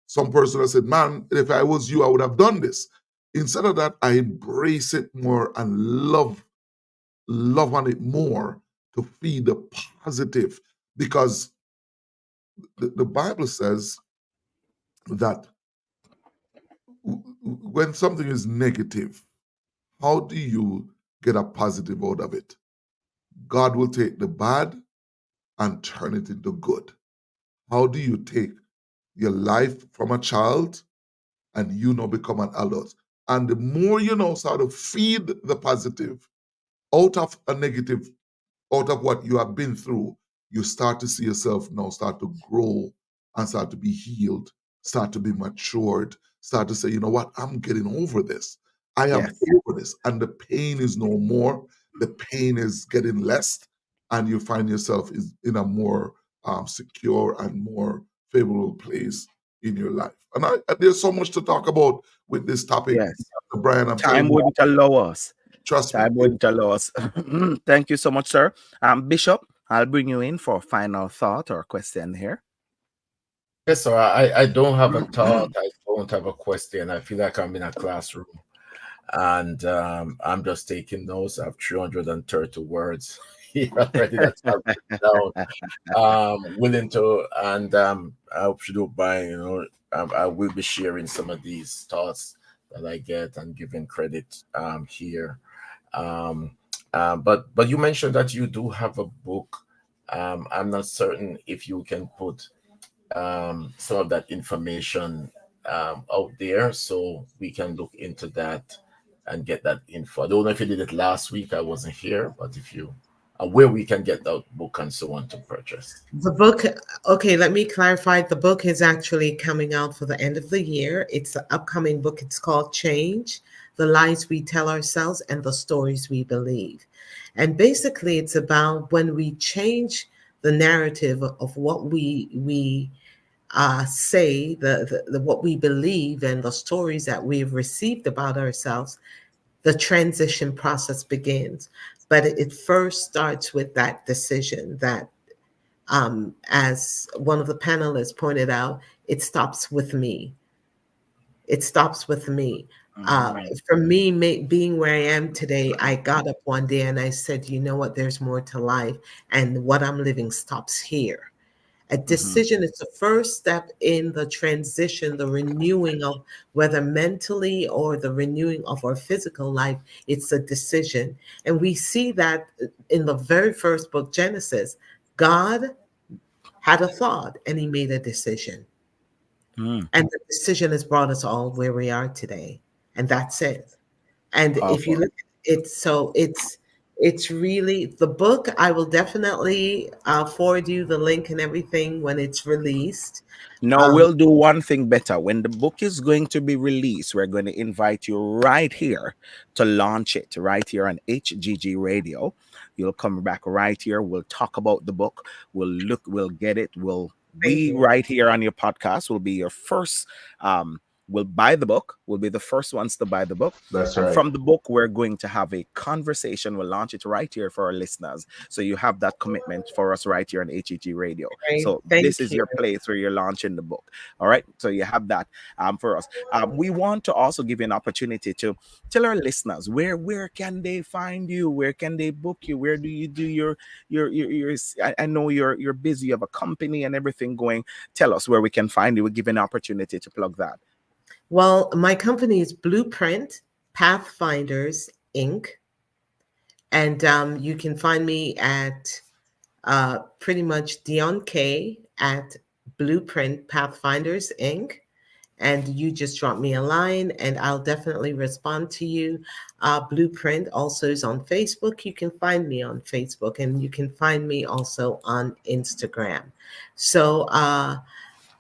some person that said, man, if I was you, I would have done this. Instead of that, I embrace it more and love on it more to feed the positive. Because the Bible says that when something is negative, how do you get a positive out of it? God will take the bad and turn it into good. How do you take your life from a child and become an adult? And the more you know how to feed the positive out of a negative, out of what you have been through, you start to see yourself now start to grow and start to be healed, start to be matured, start to say, you know what, I'm getting over this. I am Yes. over this. And the pain is no more. The pain is getting less. And you find yourself in a more secure and more favorable place in your life. And there's so much to talk about with this topic, Yes. Bryan. I'm telling Time you, wouldn't allow us. trust me. Time wouldn't allow us. Thank you so much, sir. Bishop, I'll bring you in for a final thought or question here. Yes, sir. I don't have a thought. I don't have a question. I feel like I'm in a classroom and I'm just taking notes. I have 330 words here already that's I've written down. Willing to, and I hope you don't mind, I will be sharing some of these thoughts that I get and giving credit here. Um, but you mentioned that you do have a book. I'm not certain if you can put some of that information out there so we can look into that and get that info. I don't know if you did it last week. I wasn't here, but if you where we can get that book and so on to purchase. The book, okay, let me clarify. The book is actually coming out for the end of the year. It's an upcoming book. It's called Change: The Lies We Tell Ourselves and the Stories We Believe. And basically, it's about when we change the narrative of what we say, the what we believe, and the stories that we've received about ourselves, the transition process begins. But it first starts with that decision that, as one of the panelists pointed out, it stops with me. It stops with me. Uh, Mhm. for me, being where I am today, I got up one day and I said, you know what, there's more to life, and what I'm living stops here. A Mhm. decision is the first step in the transition, the renewing of, whether mentally or the renewing of our physical life. It's a decision. And we see that in the very first book, Genesis. God had a thought and he made a decision. Mm. And the decision has brought us all where we are today. And that's it. And if you Powerful. look at it, so it's really the book. I will definitely forward you the link and everything when it's released. No, Um, we'll do one thing better. When the book is going to be released, we're going to invite you right here to launch it, right here on HGG Radio. You'll come back right here. We'll talk about the book. We'll look, we'll get it. Thank We you. right here on your podcast will be your first. We'll buy the book. We'll be the first ones to buy the book. That's And right. from the book, we're going to have a conversation. We'll launch it right here for our listeners. So you have that commitment for us right here on HEG Radio. Great. So this Thank is you. your place where you're launching the book. All right. So you have that for us. We want to also give you an opportunity to tell our listeners where can they find you? Where can they book you? Where do you do your I know you're busy. You have a company and everything going. Tell us where we can find you. We give you an opportunity to plug that. Well, my company is Blueprint Pathfinders Inc. And you can find me at pretty much Dion K at Blueprint Pathfinders Inc. And you just drop me a line and I'll definitely respond to you. Blueprint also is on Facebook. You can find me on Facebook, and you can find me also on Instagram. So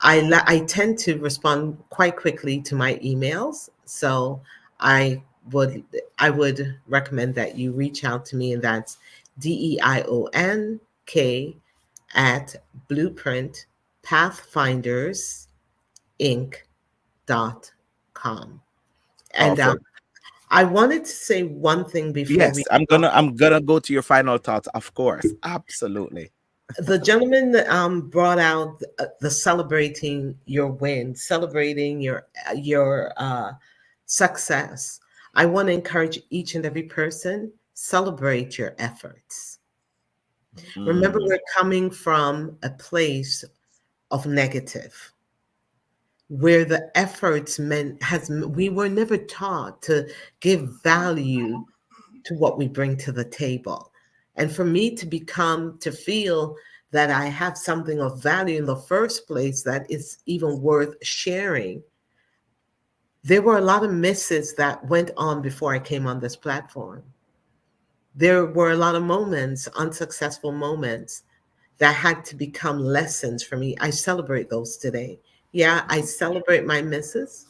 I tend to respond quite quickly to my emails. So I would I would recommend that you reach out to me, and that's DEIONK at Blueprint Pathfinders Inc.com. And Powerful. I wanted to say one thing before Yes, we I'm gonna go to your final thoughts. Of course, absolutely. the gentleman that brought out the celebrating your win, celebrating your success. I want to encourage each and every person, celebrate your efforts. Remember, Mm, we're coming from a place of negative, where the efforts meant has we were never taught to give value to what we bring to the table. And for me to feel that I have something of value in the first place that is even worth sharing, there were a lot of misses that went on before I came on this platform. There were a lot of moments, unsuccessful moments, that had to become lessons for me. I celebrate those today. Yeah, I celebrate my misses.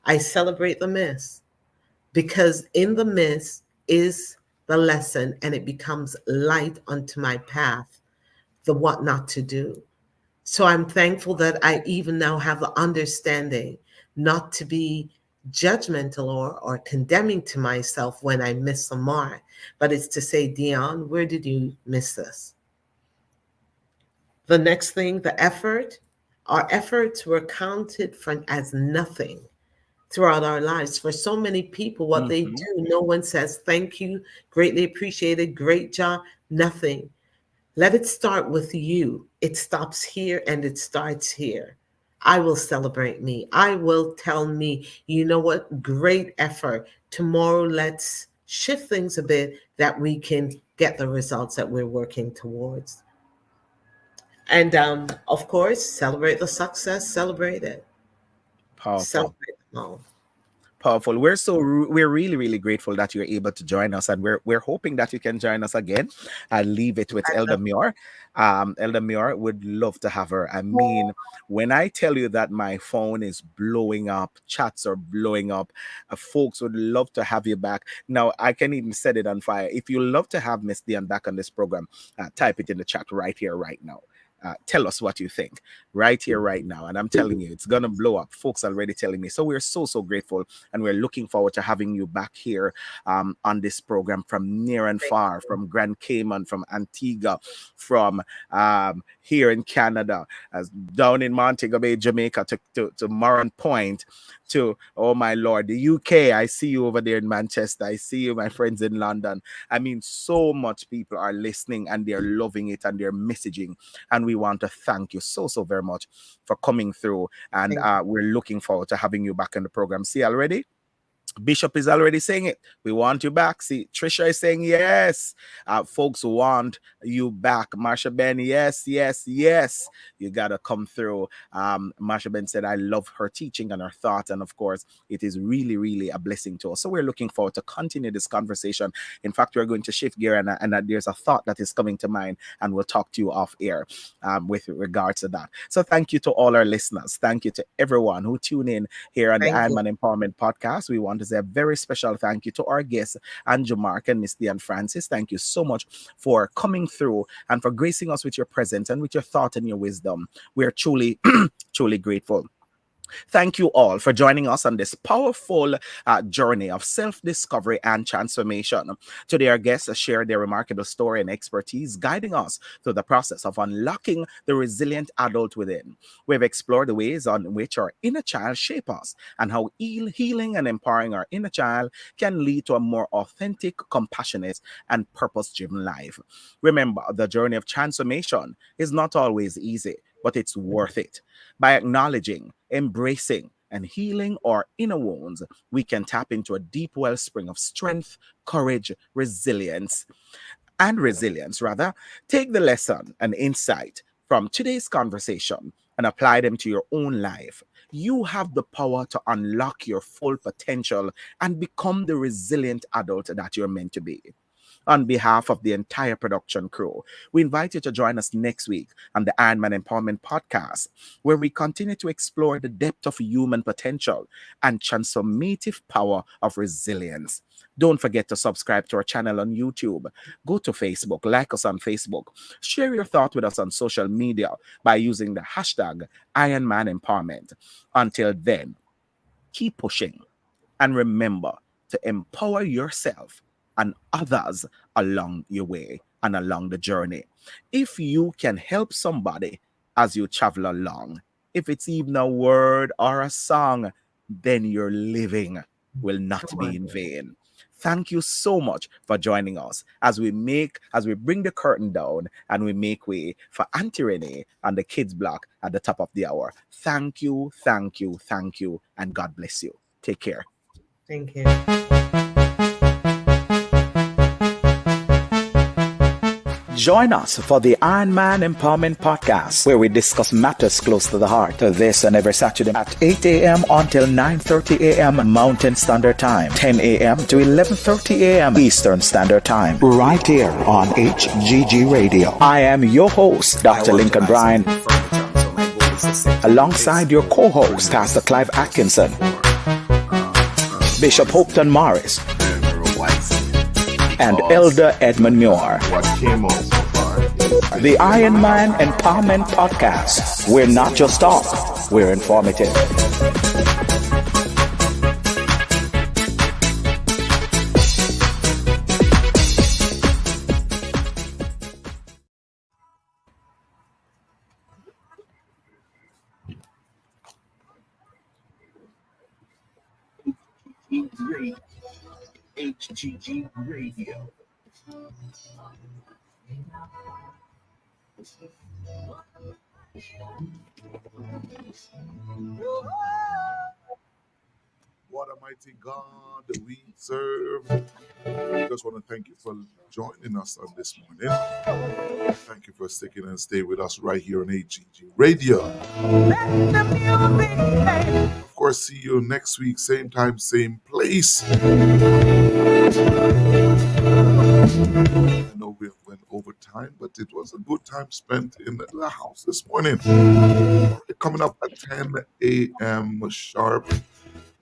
I celebrate the miss, because in the midst is the lesson, and it becomes light unto my path, the what not to do. So I'm thankful that I even now have the understanding not to be judgmental or condemning to myself when I miss the mark, but it's to say, Dion, where did you miss this? The next thing, the effort, our efforts were counted from as nothing throughout our lives. For so many people, what they mhm. do, no one says thank you, greatly appreciated, great job, nothing. Let it start with you. It stops here and it starts here. I will celebrate me. I will tell me, you know what, great effort. Tomorrow, let's shift things a bit that we can get the results that we're working towards. And of course, celebrate the success, celebrate it, Powerful. celebrate them all. Powerful. We're really really grateful that you're able to join us, and we're hoping that you can join us again. I'll leave it with I Elder love Muir. Elder Muir would love to have her. I mean, when I tell you that my phone is blowing up, chats are blowing up, folks would love to have you back. Now I can even set it on fire. If you love to have Miss Dion back on this program, type it in the chat right here, right now. Tell us what you think right here, right now. And I'm telling you, it's going to blow up. Folks already telling me. So we're so grateful. And we're looking forward to having you back here on this program from near and Thank far, from Grand Cayman, from Antigua, from here in Canada, as down in Montego Bay, Jamaica, to Moran Point, to, oh my Lord, the UK. I see you over there in Manchester. I see you, my friends in London. I mean, so much people are listening and they're loving it and they're messaging. And we want to thank you so very much for coming through. And thank you. we're looking forward to having you back in the program. See, already? Bishop is already saying it. We want you back. See, Trisha is saying yes. Folks want you back. Marsha Ben, yes. You gotta come through. Marsha Ben said, I love her teaching and her thoughts, and of course, it is really a blessing to us. So we're looking forward to continue this conversation. In fact, we're going to shift gear, and there's a thought that is coming to mind, and we'll talk to you off air with regards to that. So thank you to all our listeners. Thank you to everyone who tune in here on the Thank Iron you. Man Empowerment Podcast. We want to say a very special thank you to our guests, Andrew Mark and Miss Diane Francis. Thank you so much for coming through and for gracing us with your presence and with your thought and your wisdom. We are truly, truly grateful. Thank you all for joining us on this powerful journey of self discovery and transformation. Today, our guests share their remarkable story and expertise, guiding us through the process of unlocking the resilient adult within. We've explored the ways on which our inner child shape us and how healing and empowering our inner child can lead to a more authentic, compassionate, and purpose driven life. Remember, the journey of transformation is not always easy, but it's worth it. By acknowledging, embracing, and healing our inner wounds, we can tap into a deep wellspring of strength, courage, resilience rather. Take the lesson and insight from today's conversation and apply them to your own life. You have the power to unlock your full potential and become the resilient adult that you're meant to be. On behalf of the entire production crew, we invite you to join us next week on the Iron Man Empowerment Podcast, where we continue to explore the depth of human potential and transformative power of resilience. Don't forget to subscribe to our channel on YouTube. Go to Facebook, like us on Facebook. Share your thought with us on social media by using the hashtag Iron Man Empowerment. Until then, keep pushing and remember to empower yourself and others along your way and along the journey. If you can help somebody as you travel along, if it's even a word or a song, then your living will not Come be on. in vain. Thank you so much for joining us as we bring the curtain down and we make way for Auntie Renee and the kids block at the top of the hour. Thank you, and God bless you. Take care. Thank you. Join us for the Iron Man Empowerment Podcast, where we discuss matters close to the heart. This and every Saturday at 8 a.m. until 9:30 a.m. Mountain Standard Time, 10 a.m. to 11:30 a.m. Eastern Standard Time, right here on HGG Radio. I am your host, Dr. Lincoln Bryan, alongside your co-host, Pastor Clive Atkinson, Bishop Hopeton Morris, and Elder Edmund Muir. What came out so far is The Iron Man Empowerment Podcast. We're not just talk, we're informative. HGG Radio. What a mighty God we serve. Just want to thank you for joining us on this morning. Thank you for sticking and stay with us right here on HGG Radio. Of course, see you next week, same time, same place. I know we went over time, but it was a good time spent in the house this morning. Coming up at 10 a.m. sharp,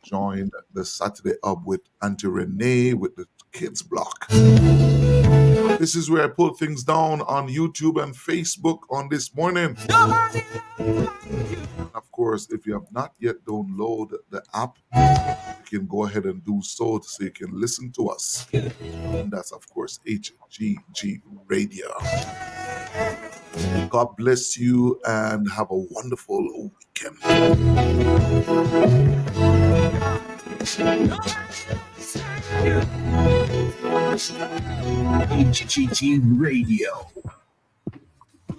join the Saturday Up with Auntie Renee with the Kids Block. This is where I pull things down on YouTube and Facebook on this morning. And of course, if you have not yet downloaded the app, you can go ahead and do so you can listen to us. And that's, of course, HGG Radio. God bless you and have a wonderful weekend. HGG Radio.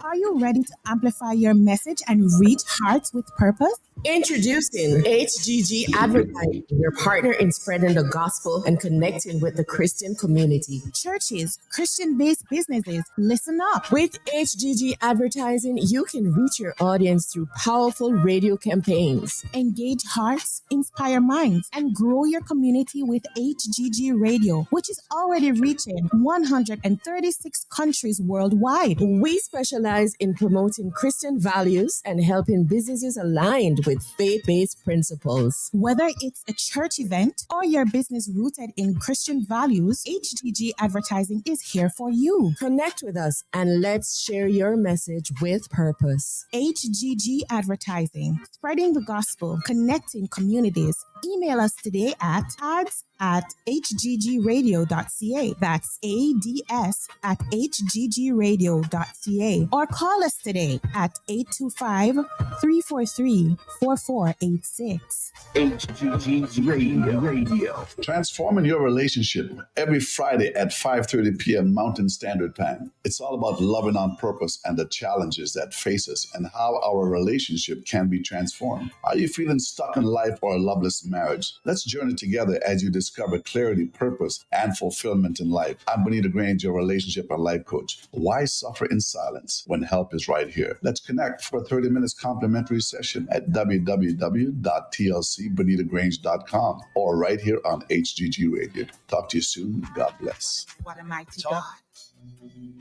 Are you ready to amplify your message and reach hearts with purpose? Introducing HGG Advertising, your partner in spreading the gospel and connecting with the Christian community. Churches, Christian-based businesses, listen up. With HGG Advertising, you can reach your audience through powerful radio campaigns. Engage hearts, inspire minds, and grow your community with HGG Radio, which is already reaching 136 countries worldwide. We specialize in promoting Christian values and helping businesses aligned with faith-based principles. Whether it's a church event or your business rooted in Christian values, HGG Advertising is here for you. Connect with us and let's share your message with purpose. HGG Advertising, spreading the gospel, connecting communities. Email us today at ads@hggradio.ca. That's ads@hggradio.ca. Or call us today at 825-343-4486. HGG Radio. Transforming your relationship every Friday at 5:30 p.m. Mountain Standard Time. It's all about loving on purpose and the challenges that face us and how our relationship can be transformed. Are you feeling stuck in life or a loveless marriage? Let's journey together as you discover clarity, purpose, and fulfillment in life. I'm Bonita Grange, your relationship and life coach. Why suffer in silence when help is right here? Let's connect for a 30 minutes complimentary session at www.tlcbonitagrange.com or right here on HGG Radio. Talk to you soon. God bless. What a mighty God.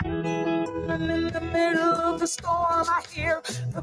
In the middle of the storm, I hear the